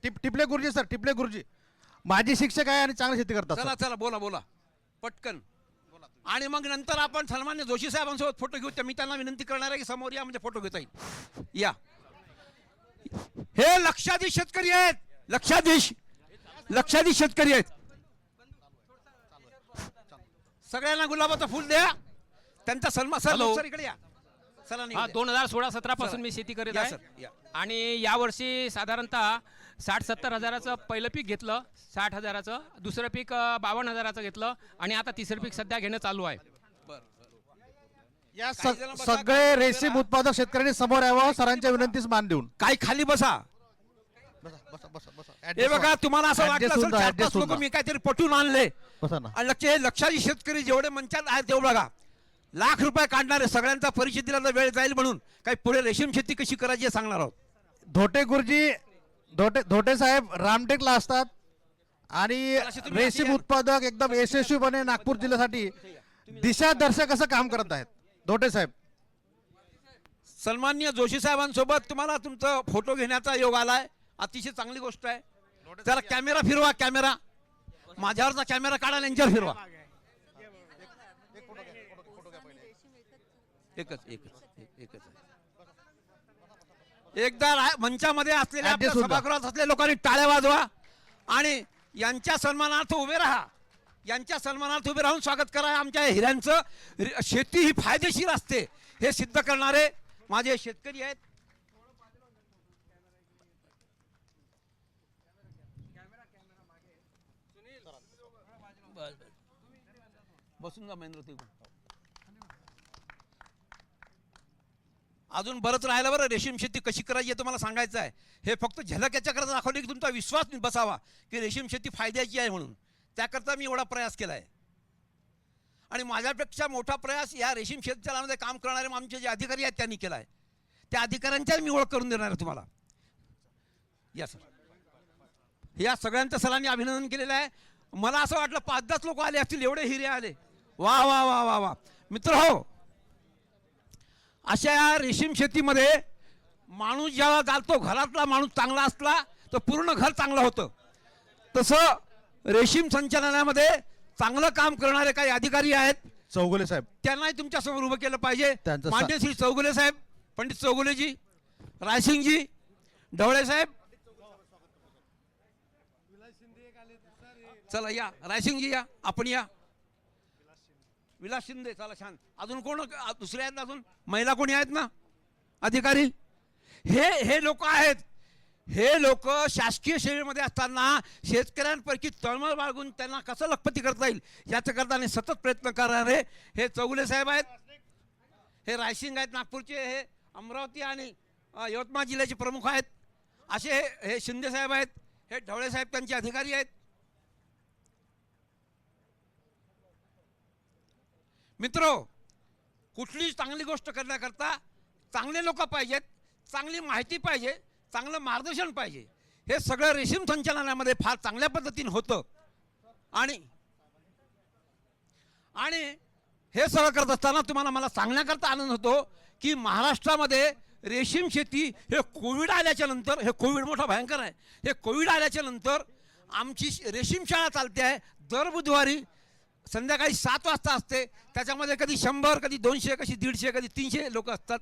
टिपले गुरुजी सर, टिपले गुरुजी माजी शिक्षक आहे आणि चांगली शेती करतात. चला चला बोला पटकन. आणि मग नंतर आपण सन्मान्य जोशी साहेबांसोबत फोटो घेऊ. मी त्यांना विनंती करणार आहे की समोर या, म्हणजे फोटो घेता येईल. या, हे लक्षाधीश शेतकरी आहेत, लक्षाधीश शेतकरी आहेत. सगळ्यांना गुलाबाचं फुल द्या, त्यांचा सन्मान. सर इकडे या. चला हा, 2016-17 पासून मी शेती करीत या आहे. सर, या. आणि यावर्षी साधारणतः 60-70 हजाराचं पहिलं पीक घेतलं, 60 हजाराचं, दुसरं पीक 52 हजाराचं घेतलं आणि आता तिसरं पीक सध्या घेणं चालू आहे. या काही जण बसा, सगळे काही रेशीम जण- उत्पादक शेतकऱ्यांनी समोर यावं, सरांच्या विनंतीस मान देऊन. काही खाली बसा. हे बघा, तुम्हाला असं वाटलं Adjust असेल होऊन जा, 4-5 adjust होऊन लोक जा. मी काहीतरी पटवून आणले. बसा ना. आणि हे लक्षाधी शेतकरी जेवढे मंचात आहेत तेवढं बघा, लाख रुपये काढणारे, सगळ्यांचा परिचय दिला तर वेळ जाईल म्हणून काही पुढे रेशीम शेती कशी करायची हे सांगणार आहोत. धोटे गुरुजी, धोटे साहेब रामटेकला असतात आणि चला, तुम्ही रेशीम या. उत्पादक एकदम यशस्वीपणे नागपूर जिल्ह्यासाठी दिशादर्शक असं काम करत आहेत. धोटे साहेब, सन्माननीय जोशी साहेबांसोबत तुम्हाला तुमचा फोटो घेण्याचा योग आलाय, अतिशय चांगली गोष्ट आहे. जरा कॅमेरा फिरवा, कॅमेरा माझ्यावरचा कॅमेरा काढा आणि यांच्यावर फिरवा. एकच एकदा मंचामध्ये असलेल्या आपल्या Adjust होऊन जा. सभागृहात असलेल्या लोकांनी टाळ्या वाजवा आणि यांच्या सन्मानार्थ उभे राहा. यांच्या सन्मानार्थ उभे राहून स्वागत करा. आमच्या हिऱ्यांचं शेती ही फायदेशीर असते हे सिद्ध करणारे माझे शेतकरी आहेत. बसून जा महेंद्र. ते अजून बरंच राहिलं बरं. रेशीम शेती कशी करायची हे तुम्हाला सांगायचं आहे. हे फक्त झलक याच्याकरता दाखवले की तुमचा विश्वास बसावा की रेशीम शेती फायद्याची आहे म्हणून. त्याकरता मी एवढा प्रयास केला आहे. आणि माझ्यापेक्षा मोठा प्रयास या रेशीम शेतकऱ्यामध्ये काम करणारे आमचे जे अधिकारी आहेत त्यांनी केला आहे. त्या अधिकाऱ्यांच्या मी ओळख करून देणार आहे तुम्हाला. या सर, या सगळ्यांचं सरांनी अभिनंदन केलेलं आहे. मला असं वाटलं 5-10 लोक आले असतील, एवढे हिरे आले. वा वा वा वा वा मित्र हो. अशा या रेशीम शेतीमध्ये माणूस जेव्हा घालतो, घरातला माणूस चांगला असला तर पूर्ण घर चांगलं होतं. तसं रेशीम संचालनामध्ये चांगलं काम करणारे काही अधिकारी आहेत, चौगुले साहेब, त्यांनाही तुमच्या समोर उभं केलं पाहिजे. त्यांचं मान्य श्री चौगुले साहेब, पंडित चौगुलेजी, रायसिंगजी, ढवळे साहेब, चला या. रायसिंगजी या, आपण या. विलास शिंदे, चला छान. अजून कोण दुसरे आहेत? अजून महिला कोणी आहेत ना अधिकारी? हे लोक आहेत. हे लोक शासकीय सेवेमध्ये असताना शेतकऱ्यांपैकी तळमळ बाळगून त्यांना कसं लखपती करता येईल याच्या करता सतत प्रयत्न करणारे हे चौगुले साहेब आहेत. हे रायसिंग आहेत नागपूरचे, हे अमरावती आणि यवतमाळ जिल्ह्याचे प्रमुख आहेत. असे हे शिंदे साहेब आहेत, हे ढवळे साहेब त्यांचे अधिकारी आहेत. मित्रो, कुठलीच चांगली गोष्ट करण्याकरता चांगले लोक पाहिजेत, चांगली माहिती पाहिजे, चांगलं मार्गदर्शन पाहिजे. हे सगळं रेशीम संचालनामध्ये फार चांगल्या पद्धतीने होतं. आणि हे सगळं करत असताना तुम्हाला मला सांगण्याकरता आनंद होतो की महाराष्ट्रामध्ये रेशीम शेती हे कोविड आल्याच्या नंतर, हे कोविड मोठा भयंकर आहे, हे कोविड आल्याच्या नंतर आमची रेशीम शाळा चालते आहे. दर बुधवारी संध्याकाळी 7 वाजता असते. त्याच्यामध्ये कधी 100, कधी 200, कधी 150, कधी 300 लोक असतात,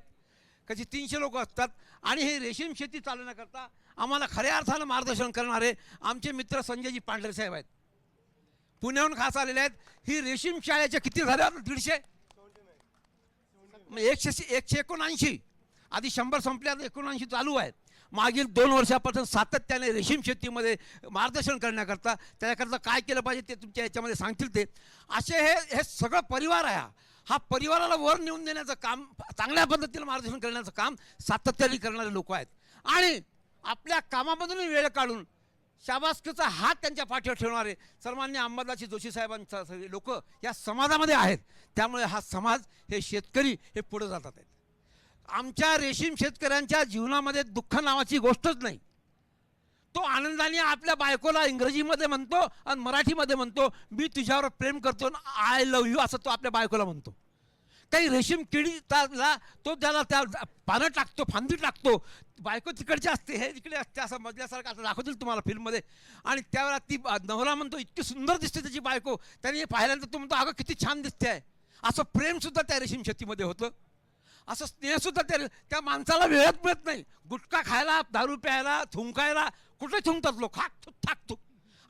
कधी 300 लोक असतात. आणि हे रेशीम शेती चालवण्याकरता आम्हाला खऱ्या अर्थानं मार्गदर्शन करणारे आमचे मित्र संजयजी पांढरे साहेब आहेत. पुण्याहून खास आलेले आहेत. ही रेशीम शाळेच्या किती झाल्या? 150, 179. आधी 100 संपल्या, 79 चालू आहेत. मागील 2 वर्षापासून सातत्याने रेशीम शेतीमध्ये मार्गदर्शन करण्याकरता, त्याच्याकरता काय केलं पाहिजे ते तुमच्या याच्यामध्ये सांगतील ते. असे हे सगळं परिवार आहे. हा परिवाराला वर नेऊन देण्याचं काम, चांगल्या पद्धतीने मार्गदर्शन करण्याचं काम सातत्याने करणारे लोक आहेत. आणि आपल्या कामामधून वेळ काढून शाबासकीचा हात त्यांच्या पाठीवर ठेवणारे सन्मान्य अंबादासजी जोशी साहेबांचा सगळे लोक या समाजामध्ये आहेत. त्यामुळे हा समाज, हे शेतकरी हे पुढे जातात आहेत. आमच्या रेशीम शेतकऱ्यांच्या जीवनामध्ये दुःख नावाची गोष्टच नाही. तो आनंदाने आपल्या बायकोला इंग्रजीमध्ये म्हणतो आणि मराठीमध्ये म्हणतो मी तुझ्यावर प्रेम करतो, आय लव्ह यू असं तो आपल्या बायकोला म्हणतो. काही रेशीम किडी तो त्याला त्या पानं टाकतो, फांदी टाकतो, बायको तिकडची असते, हे इकडे असते, असं मजल्यासारखं आता दाखवतील तुम्हाला फिल्ममध्ये. आणि त्यावेळेला ती नवरा म्हणतो इतकी सुंदर दिसते त्याची बायको, त्याने पाहिल्यानंतर तो म्हणतो अगं किती छान दिसते आहे. असं प्रेमसुद्धा त्या रेशीम शेतीमध्ये होतं, असं स्नेहसुद्धा त्या माणसाला वेळच मिळत नाही. गुटखा खायला, दारू प्यायला, थुंकायला, कुठे थुंकतात लोक, थाकतो.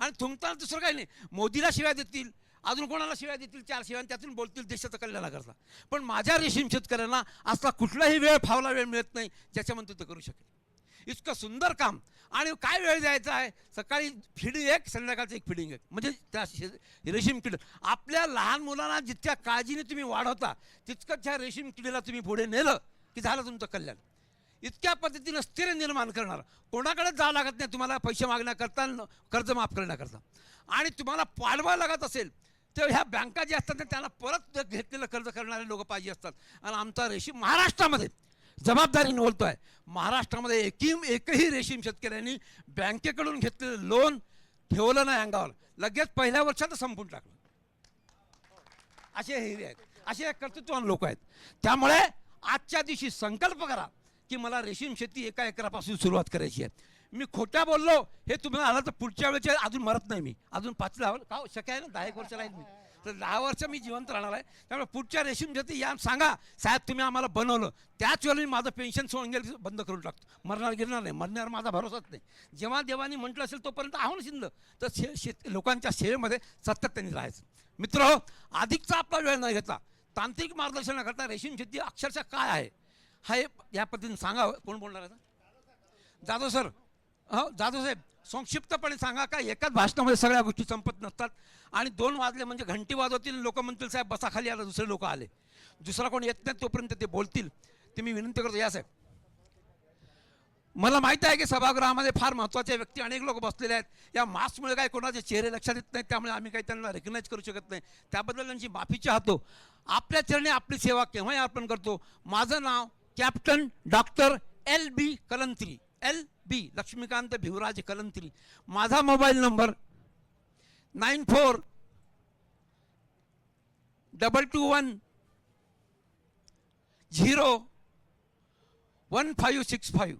आणि थुंकताना दुसरं काही नाही, मोदीला शिव्या देतील, अजून कोणाला शिव्या देतील, 4 शिव्या, त्यातून बोलतील देशाचं कल्याणाकरता. पण माझ्या रेशीम शेतकऱ्यांना असा कुठलाही फावला वेळ मिळत नाही ज्याच्यामध्ये ते करू शकेल. इतकं सुंदर काम. आणि काय वेळ द्यायचा आहे, सकाळी फिडिंग एक, संध्याकाळचं एक फिडिंग एक, म्हणजे त्या रेशीम किड. आपल्या लहान मुलांना जितक्या काळजीने तुम्ही वाढवता तितकंच ह्या रेशीम किडीला तुम्ही पुढे नेलं की झालं तुमचं कल्याण. इतक्या पद्धतीनं स्थिर निर्माण करणार, कोणाकडेच जावं लागत नाही तुम्हाला पैसे मागण्याकरता, कर्ज माफ करण्याकरता. आणि तुम्हाला पाडवा लागत असेल तर ह्या बँका ज्या असतात त्यांना परत घेतलेलं कर्ज करणारे लोक पाहिजे असतात. आणि आमचा रेशीम महाराष्ट्रामध्ये जबाबदारीने बोलतो आहे, महाराष्ट्रामध्ये एकही रेशीम शेतकऱ्यांनी बँकेकडून घेतलेलं लोन ठेवलं नाही अंगावर, लगेच पहिल्या वर्षात संपून टाकलं. असे हे आहेत, असे कर्तृत्ववान लोक आहेत. त्यामुळे आजच्या दिवशी संकल्प करा की मला रेशीम शेती 1 एकरापासून सुरुवात करायची आहे. मी खोट्या बोललो हे तुम्हाला आलं तर पुढच्या वेळेच्या अजून मरत नाही मी, अजून 5 का शक्य आहे ना, 10 वर्ष राहील मी, तर 10 वर्ष मी जिवंत राहणार आहे. त्यामुळे पुढच्या रेशीम शेती या सांगा साहेब तुम्ही आम्हाला बनवलं, त्याच वेळेला मी माझं पेन्शन सोडून गेलं बंद करून टाकतो. मरणार गिरणार नाही, मरण्यावर माझा भरोसाच नाही. जेव्हा देवानी म्हटलं असेल तोपर्यंत आहोत शिंद, तर लोकांच्या सेवेमध्ये सातत्याने राहायचं. मित्र, अधिकचा आपला वेळ न घेता तांत्रिक मार्गदर्शनाकरता रेशीम शेती अक्षरशः काय आहे हा या पद्धतीने सांगावं. कोण बोलणार आहे? जाधव सर. हो जाधव साहेब, संक्षिप्तपणे सांगा. काय एकाच भाषणामध्ये सगळ्या गोष्टी संपत नसतात. आणि 2 वाजले म्हणजे घंटी वाजवतील, लोक म्हणतील साहेब बसा खाली, आला दुसरे लोक आले, दुसरा कोण येत नाही तोपर्यंत ते बोलतील. ते मी विनंती करतो. या साहेब, मला माहीत आहे की सभागृहामध्ये फार महत्त्वाचे व्यक्ती अनेक लोक बसलेले आहेत. या मास्कमुळे काय कोणाचे चेहरे लक्षात येत नाहीत, त्यामुळे आम्ही काही त्यांना रेकग्नाइज करू शकत नाही. त्याबद्दल त्यांची माफी चाहतो. आपल्या चरणी आपली सेवा केव्हाही अर्पण करतो. माझं नाव captain doctor LB Kalantri, LB Laxmikant Bhivraj Kalantri. माझा मोबाईल नंबर 9422101565,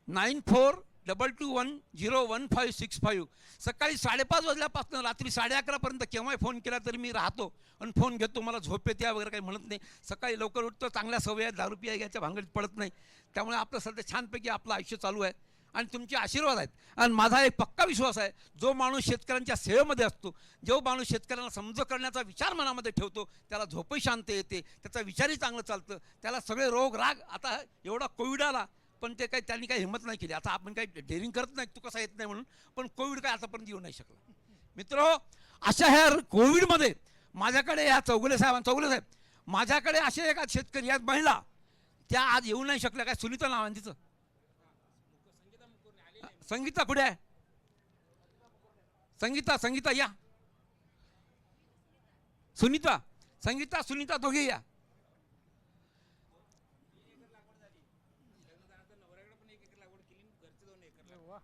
9422101565. सकाळी 5:30 वाजल्यापासून रात्री 11:30 पर्यंत केव्हाही फोन केला तरी मी राहतो आणि फोन घेतो. मला झोप येते वगैरे काही म्हणत नाही. सकाळी लवकर उठतो, चांगल्या सवयी आहेत, दारू पिया घ्यायच्या भांगडीत पडत नाही. त्यामुळे आपलं सध्या छानपैकी आपलं आयुष्य चालू आहे आणि तुमचे आशीर्वाद आहेत. आणि माझा एक पक्का विश्वास आहे, जो माणूस शेतकऱ्यांच्या सेवेमध्ये असतो, जो माणूस शेतकऱ्यांना समज करण्याचा विचार मनामध्ये ठेवतो, त्याला झोपही शांत येते, त्याचा विचारही चांगलं चालतं, त्याला सगळे रोग राग. आता एवढा कोविड आला पण ते काही त्यांनी काही हिंमत नाही केली. आता आपण काही डेअरिंग करत नाही, तू कसा येत नाही म्हणून, पण कोविड काय आतापर्यंत येऊ नाही शकला. मित्र, अशा ह्या कोविडमध्ये माझ्याकडे या चौगुले साहेब माझ्याकडे असे एका शेतकरी आहेत, महिला, त्या आज येऊ नाही शकल्या. काय सुनीता नाव आहे तिचं? संगीता कुठे आहे? संगीता या. सुनीता दोघे या.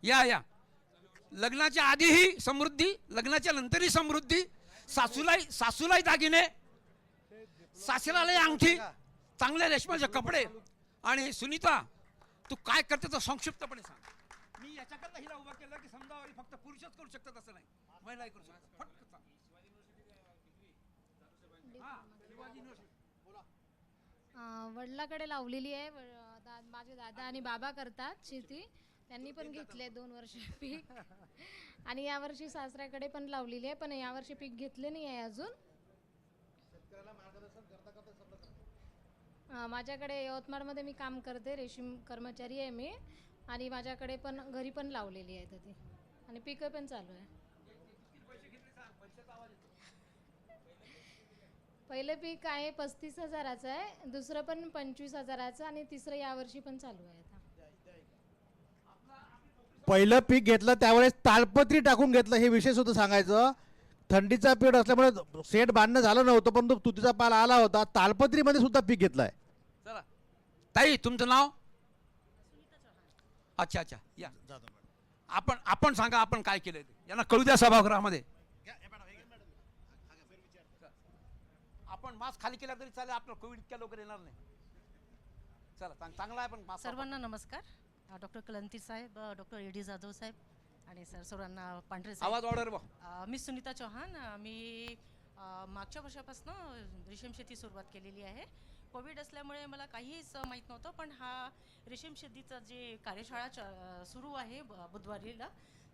या. लग्नाच्या आधीही समृद्धी, लग्नाच्या नंतरही समृद्धी, सासूलाही दागिने, सासऱ्यालाही अंगठी, चांगले रेशमाचे कपडे. आणि सुनीता, तू काय करते तर संक्षिप्तपणे सांग. मी याच्याकरता हिला उभा केलं की समजा फक्त पुरुषच करू शकतात असं नाही, महिलाही करू शकतात. फक्त सांग. वडिलाकडे लावलेली आहे. माझे दादा आणि बाबा करतात शेती, त्यांनी पण घेतले 2 वर्ष पीक. आणि यावर्षी सासऱ्याकडे पण लावलेली आहे, पण यावर्षी पीक घेतले नाही आहे अजून. माझ्याकडे यवतमाळमध्ये मी काम करते, रेशीम कर्मचारी आहे मी. आणि माझ्याकडे पण घरी पण लावलेली आहे ती, आणि पिकं पण चालू आहे. पहिलं पीक आहे 35,000चं आहे, दुसरं पण 25,000चं, आणि तिसरं यावर्षी पण चालू आहे. आता पहिलं पीक घेतलं त्यावेळेस ताडपत्री टाकून घेतलं, हे विशेष होतं सांगायचं. थंडीचा पिरियड असल्यामुळे शेड बांधणं झालं नव्हतं, पण तो तुतीचा पाल आला होता. ताडपत्रीमध्ये सुद्धा पीक घेतलंय. चला ताई, तुमचं नाव? अच्छा, या. आपण सांगा आपण काय केलंय ते. यांना कळू द्या सभागृहामध्ये. आपण मास्क खाली केला तरी चालेल, आपलं कोविड इतक्या लवकर येणार नाही. चला चांगला आहे पण मास्क सर्वांना नमस्कार. डॉक्टर कलंती साहेब, डॉक्टर ए डी जाधव साहेब आणि सर्वांना पांढरे साहेब. आवाज ऑर्डर बघ. मी सुनीता चौहान. मी मागच्या वर्षापासून रेशीम शेती सुरुवात केलेली आहे. कोविड असल्यामुळे मला काहीच माहीत नव्हतं, पण हा रेशीम शेतीचा जे कार्यशाळा सुरू आहे बुधवारीला,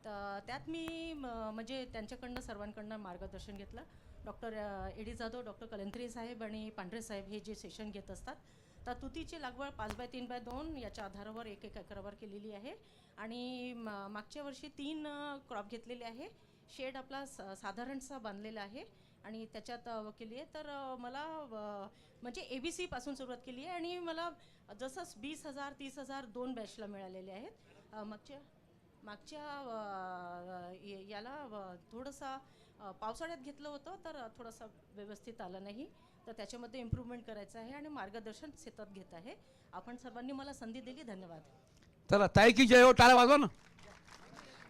तर त्यात मी म्हणजे त्यांच्याकडनं सर्वांकडनं मार्गदर्शन घेतलं. Doctor A D Jadhav, doctor Kalantri साहेब आणि पांढरे साहेब हे जे सेशन घेत असतात, तर तुतीची लागवड 5x3x2 याच्या आधारावर 1 एकरावर केलेली आहे. आणि मागच्या वर्षी 3 क्रॉप घेतलेले आहे. शेड आपला साधारणसा बांधलेला आहे आणि त्याच्यात केली आहे. तर मला म्हणजे ABC पासून सुरुवात केली आहे आणि मला जसं 20,000 30,000 2 बॅचला मिळालेले आहेत. मागच्या याला थोडंसं पावसाळ्यात घेतलं होतं, तर थोडंसं व्यवस्थित आलं नाही, तर त्याच्यामध्ये इम्प्रूव्हमेंट करायचं आहे आणि मार्गदर्शन सतत घेत आहे. आपण सर्वांनी मला संधी दिली, धन्यवाद. चला ताई की जय हो, टाळ्या वाजवा ना.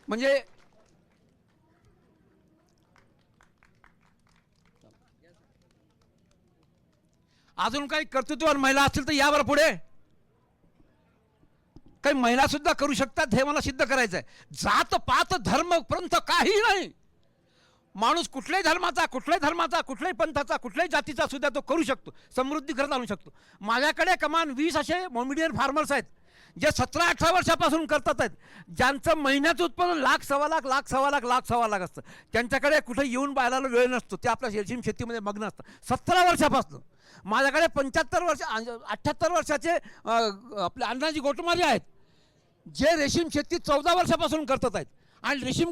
म्हणजे अजून काही कर्तृत्ववान महिला असतील तर यावर पुढे. काही महिला सुद्धा करू शकतात हे मला सिद्ध करायचं आहे. जात पात धर्म पंथ काही नाही. माणूस कुठल्याही धर्माचा, कुठल्याही पंथाचा, कुठल्याही जातीचा सुद्धा तो करू शकतो, समृद्धी करत आणू शकतो. माझ्याकडे कमान 20 असे मोमिडियन फार्मर्स आहेत जे 17-18 वर्षापासून करतात आहेत, ज्यांचं महिन्याचं उत्पन्न लाख सव्वा लाख असतं. त्यांच्याकडे कुठे येऊन बाहेर वेळ नसतो, ते आपल्या रेशीम शेतीमध्ये मग्न असतं 17 वर्षापासून. माझ्याकडे 78 वर्षाचे आपले अण्णाजी गोटमारे आहेत जे रेशीम शेती 14 वर्षापासून करतात आहेत. आणि रेशीम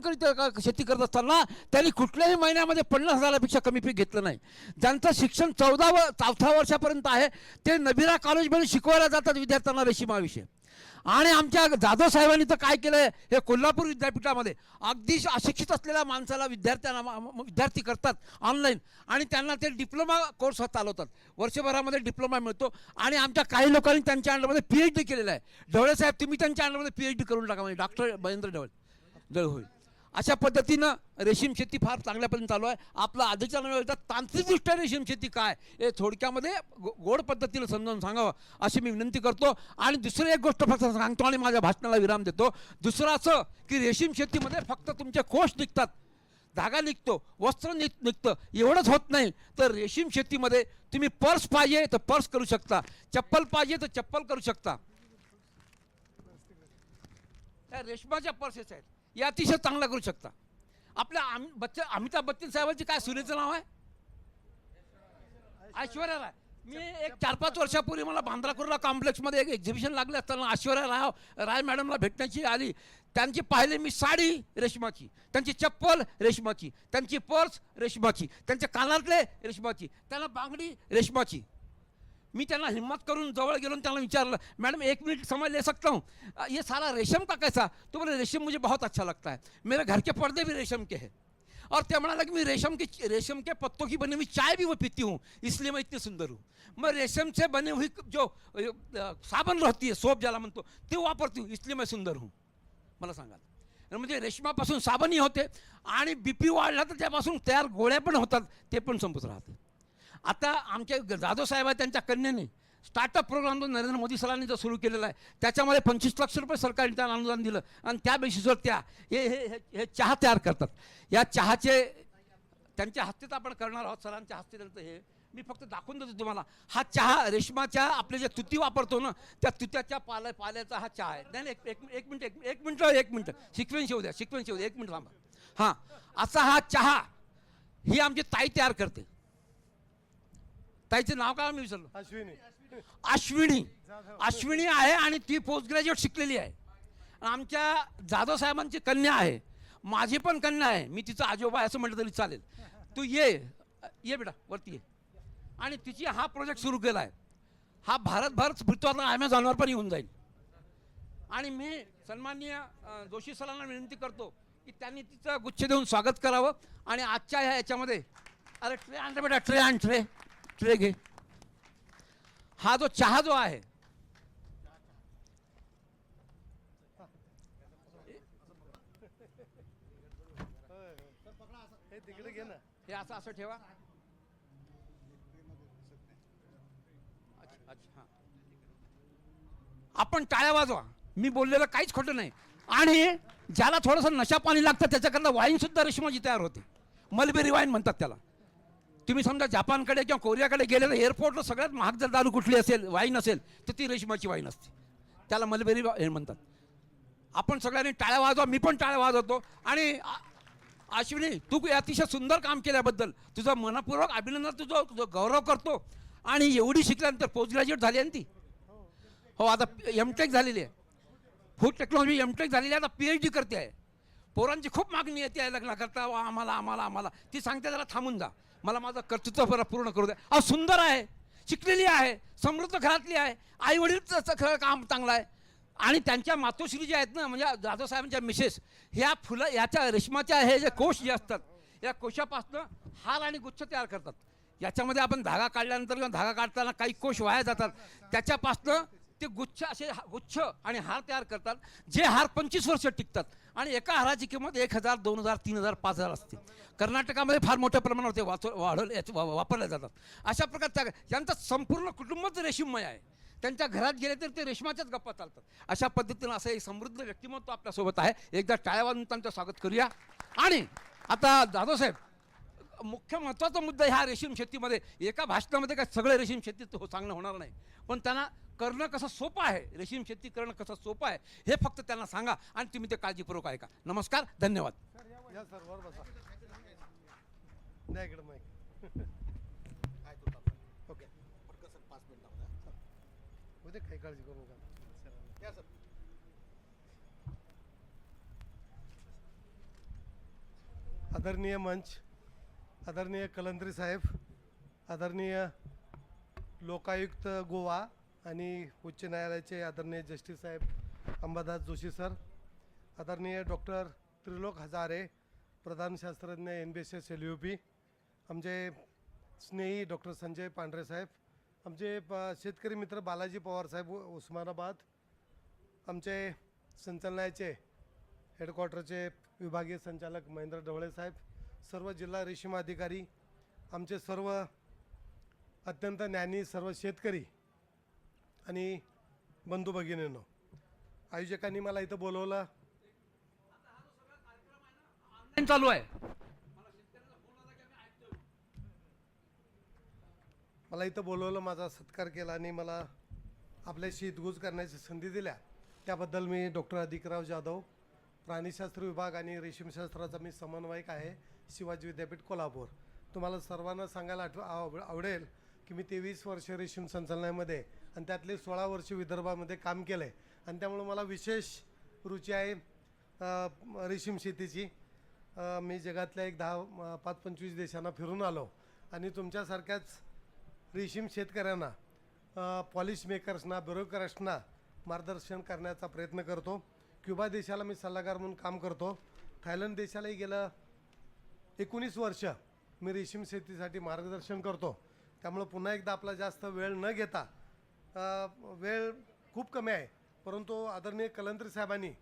शेती करत असताना त्यांनी कुठल्याही महिन्यामध्ये 50,000पेक्षा कमी पीक घेतलं नाही. ज्यांचं शिक्षण 4थ्या वर्षापर्यंत आहे ते नबिरा कॉलेजमध्ये शिकवायला जातात विद्यार्थ्यांना रेशीमाविषयी. आणि आमच्या जाधव साहेबांनी तर काय केलं आहे, हे कोल्हापूर विद्यापीठामध्ये अगदी अशिक्षित असलेल्या माणसाला विद्यार्थी करतात ऑनलाईन आणि त्यांना ते डिप्लोमा कोर्स चालवतात. वर्षभरामध्ये डिप्लोमा मिळतो. आणि आमच्या काही लोकांनी त्यांच्या अंडरमध्ये PhD केलेलं आहे. ढवळे साहेब तुम्ही त्यांच्या अंडरमध्ये PhD करून टाका, म्हणजे डॉक्टर महेंद्र ढवळे होईल. अशा पद्धतीनं रेशीम शेती फार चांगल्या पद्धतीने चालू आहे. आपला आधीच्या नव्हे तांत्रिकदृष्ट्या रेशीम शेती काय हे थोडक्यामध्ये गोड पद्धतीनं समजावून सांगावं अशी मी विनंती करतो. आणि दुसरी एक गोष्ट फक्त सांगतो आणि माझ्या भाषणाला विराम देतो. दुसरं असं की रेशीम शेतीमध्ये फक्त तुमचे कोष निघतात, धागा निघतो, वस्त्र निघतं, एवढंच होत नाही. तर रेशीम शेतीमध्ये तुम्ही पर्स पाहिजे तर पर्स करू शकता, चप्पल पाहिजे तर चप्पल करू शकता. त्या रेशमाच्या पर्सेस आहेत, या अतिशय चांगला करू शकता. आपल्या अमिताभ बच्चन साहेबांचे काय सुनेचं नाव आहे, ऐश्वर्या राय. मी एक 4-5 वर्षापूर्वी मला बांद्रा कुर्ला कॉम्प्लेक्समध्ये एक एक्झिबिशन लागले असताना ऐश्वर्या राय मॅडमला भेटण्याची आली. त्यांची पाहिले मी साडी रेशमाची, त्यांची चप्पल रेशमाची, त्यांची पर्स रेशमाची, त्यांचे कानातले रेशमाची, त्यांना बांगडी रेशमाची. मी त्यांना हिम्मत करून जवळ गेलो आणि त्यांना विचारलं, मैडम 1 मिनट समझ ले सकता हूँ, ये सारा रेशम का कैसा? तो बोले रेशम मुझे बहुत अच्छा लगता है, मेरे घर के पर्दे भी रेशम के हैं. और ते म्हणाला की मी रेशम के पत्तों की बनी हुई चाय भी वो पीती हूँ, इसलिए मैं इतनी सुंदर हूँ. मैं रेशम से बनी हुई जो साबण रहती है, सोप ज्याला म्हणतो, ते वापरती हूँ, इसलिए मैं सुंदर हूँ. मला सांगा, म्हणजे रेशमापासून साबणही होते आणि BP वाढला तर त्यापासून तयार गोळ्या पण होतात, ते पण संपत राहते. आता आमच्या जाधव साहेब आहेत, त्यांच्या कन्याने स्टार्टअप प्रोग्राम जो नरेंद्र मोदी सरांनी जो सुरू केलेला आहे त्याच्यामध्ये 25 लाख रुपये सरकारने त्यांना अनुदान दिलं आणि त्या बेसिसवर त्या हे चहा तयार करतात. या चहाचे त्यांच्या हस्ते आपण करणार आहोत, सरांच्या हस्ते त्यांचं हे मी फक्त दाखवून देतो तुम्हाला. हा चहा रेशमाच्या आपले जे तुती वापरतो ना त्या तुत्याच्या पाल्याचा हा चहा आहे. नाही एक मिनिट सिक्वेन्स येऊ द्या 1 मिनिट थांबा. हां, असा हा चहा ही आमची ताई तयार करते. ताईचं नाव काय मी विसरलो, अश्विनी आहे आणि ती पोस्ट ग्रॅज्युएट शिकलेली आहे. आमच्या जाधव साहेबांची कन्या आहे, माझी पण कन्या आहे, मी तिचा आजोबा असं म्हटलं तरी चालेल. तू ये बेटा वरती ये. आणि तिची हा प्रोजेक्ट सुरू केला आहे. हा भारतभर फिरतो, ॲमेझॉनवर पण येऊन जाईल. आणि मी सन्माननीय जोशी सरांना विनंती करतो की त्यांनी तिचं गुच्छ देऊन स्वागत करावं. आणि आजच्या याच्यामध्ये अरे ट्रे आणलं बेटा, ट्रे घे. हा जो चहा जो आहे तिकडे घे ना. हे असं असं ठेवा. अच्छा अच्छा, हां. आपण टाळ्या वाजवा, मी बोललेलं काहीच खोटं नाही. आणि ज्याला थोडंसं नशा पाणी लागतं त्याच्याकरता वाईनसुद्धा रेशमाची तयार होते. मलबेरी वाईन म्हणतात त्याला. तुम्ही समजा जापानकडे किंवा कोरियाकडे गेले तर एअरपोर्टवर सगळ्यात महाग जर दारू कुठली असेल, वाईन असेल, तर ती रेशमाची वाईन असते. त्याला मलबेरी वाईन म्हणतात. आपण सगळ्यांनी टाळ्या वाजवा, मी पण टाळ्या वाजवतो. आणि अश्विनी, तू अतिशय सुंदर काम केल्याबद्दल तुझं मनपूर्वक अभिनंदन, तुझं गौरव करतो. आणि एवढी शिकल्यानंतर पोस्ट ग्रॅज्युएट झाली आहे ना ती. हो, आता एमटेक झालेली आहे, फूड टेक्नॉलॉजी एमटेक झालेली आहे, आता PhD करते आहे. पोरांची खूप मागणी येते आहे लग्नाकरता, आम्हाला आम्हाला आम्हाला. ती सांगते जरा थांबून जा, मला माझं कर्तृत्व पूर्ण करू द्या. अहो, सुंदर आहे, शिकलेली आहे, समृद्ध घरातली आहे, आई वडीलचं खरं काम चांगलं आहे. आणि त्यांच्या मातोश्री ज्या आहेत ना, म्हणजे जाधव साहेबांच्या मिसेस, ह्या फुलं याच्या रेशमाच्या हे जे कोश जे असतात, या कोशापासून हार आणि गुच्छ तयार करतात. याच्यामध्ये आपण धागा काढल्यानंतर किंवा धागा काढताना काही कोश वाया जातात, त्याच्यापासून ते गुच्छ असे गुच्छ आणि हार तयार करतात, जे हार 25 वर्ष टिकतात. आणि एका हाराची किंमत 1000, 2000, 3000, 5000 असते. कर्नाटकामध्ये फार मोठ्या प्रमाणावर ते वापरले जातात. अशा प्रकारच्या यांचं संपूर्ण कुटुंबच रेशीममय आहे. त्यांच्या घरात गेले तर ते रेशमाच्याच गप्पा चालतात. अशा पद्धतीनं असं एक समृद्ध व्यक्तिमत्व आपल्यासोबत आहे. एकदा टाळ्या वाजवून त्यांचं स्वागत करूया. आणि आता जाधव साहेब, मुख्य महत्त्वाचा मुद्दा ह्या रेशीम शेतीमध्ये, एका भाषणामध्ये काय सगळं रेशीम शेती सांगणं होणार नाही, पण त्यांना करणं कसं सोपं आहे, रेशीम शेती करणं कसं सोपं आहे हे फक्त त्यांना सांगा आणि तुम्ही ते काळजीपूर्वक ऐका. नमस्कार, धन्यवाद. या सर, वर बसा. द्या इकडे माईक. ओके, उद्या काही काळजी करू नका. या सर. आदरणीय मंच, आदरणीय कलंत्री साहेब, आदरणीय लोकायुक्त गोवा आणि उच्च न्यायालयाचे आदरणीय जस्टिस साहेब अंबादास जोशी सर, आदरणीय डॉक्टर त्रिलोक हजारे, प्रधान शास्त्रज्ञ NBSS LUP, आमचे स्नेही डॉक्टर संजय पांढरे साहेब, आमचे शेतकरी मित्र बालाजी पवार साहेब उस्मानाबाद, आमचे संचालनालयाचे हेडक्वार्टरचे विभागीय संचालक महेंद्र ढवळे साहेब, सर्व जिल्हा रेशीम अधिकारी, आमचे सर्व अत्यंत ज्ञानी सर्व शेतकरी आणि बंधू भगिनींनो, आयोजकांनी मला इथं बोलवलं. चालू आहे. मला इथं बोलवलं, माझा सत्कार केला आणि मला आपल्याशी हितगुज करण्याची संधी दिल्या, त्याबद्दल मी डॉक्टर अधिकराव जाधव, प्राणीशास्त्र विभाग आणि रेशीमशास्त्राचा मी समन्वयक आहे, शिवाजी विद्यापीठ कोल्हापूर. तुम्हाला सर्वांना सांगायला आवडेल की मी 23 वर्ष रेशीम संचालनालयामध्ये आणि त्यातले 16 वर्ष विदर्भामध्ये काम केलं आहे. आणि त्यामुळं मला विशेष रुची आहे रेशीम शेतीची. मी जगातल्या एक 5-25 देशांना फिरून आलो आणि तुमच्यासारख्याच रेशीम शेतकऱ्यांना, पॉलिश मेकर्सना, ब्युरोक्रॅट्सना मार्गदर्शन करण्याचा प्रयत्न करतो. क्युबा देशाला मी सल्लागार म्हणून काम करतो. थायलंड देशालाही गेलं 19 वर्ष मी रेशीम शेतीसाठी मार्गदर्शन करतो. त्यामुळं पुन्हा एकदा आपला जास्त वेळ न घेता, वेळ खूप कमी आहे, परंतु आदरणीय कलंत्री साहेबांनी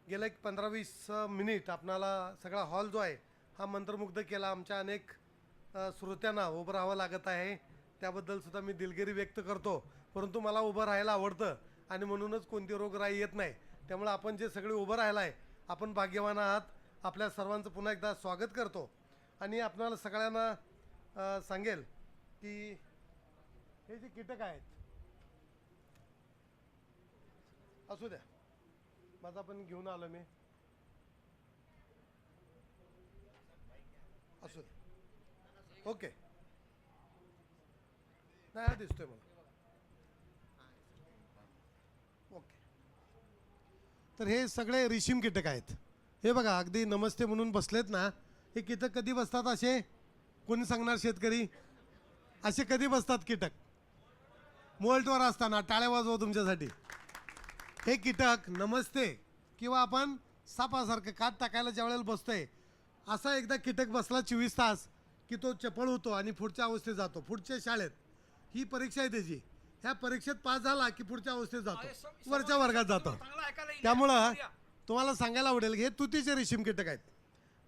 गेलं एक 15-20 मिनिट आपणाला सगळा हॉल जो आहे हा मंत्रमुग्ध केला. आमच्या अनेक श्रोत्यांना उभं राहावं लागत आहे, त्याबद्दलसुद्धा मी दिलगिरी व्यक्त करतो. परंतु मला उभं राहायला आवडतं आणि म्हणूनच कोणती रोगराई येत नाही. त्यामुळे आपण जे सगळे उभं राहिला आहे, आपण भाग्यवान आहात. आपल्या सर्वांचं पुन्हा एकदा स्वागत करतो आणि आपणाला सगळ्यांना सांगेल की हे जे कीटक आहेत, असू द्या, माझा पण घेऊन आलो मी, असू द्या, ओके, नाही हा दिसतोय मला, ओके. तर हे सगळे रेशीम कीटक आहेत. हे बघा, अगदी नमस्ते म्हणून बसलेत ना. हे कीटक कधी बसतात असे, कोणी सांगणार शेतकरी? असे कधी बसतात कीटक? मोल्टवर असताना. टाळ्या वाजवा तुमच्यासाठी. हे कीटक नमस्ते किंवा आपण सापासारखं कात टाकायला ज्या वेळेला बसतोय, असा एकदा कीटक बसला 24 तास की तो चपळ होतो आणि पुढच्या अवस्थेत जातो. पुढच्या शाळेत ही परीक्षा आहे त्याची, ह्या परीक्षेत पास झाला की पुढच्या अवस्थेत जातो, वरच्या वर्गात जातो. त्यामुळं तुम्हाला सांगायला आवडेल की हे तुतीचे रेशीम कीटक आहेत.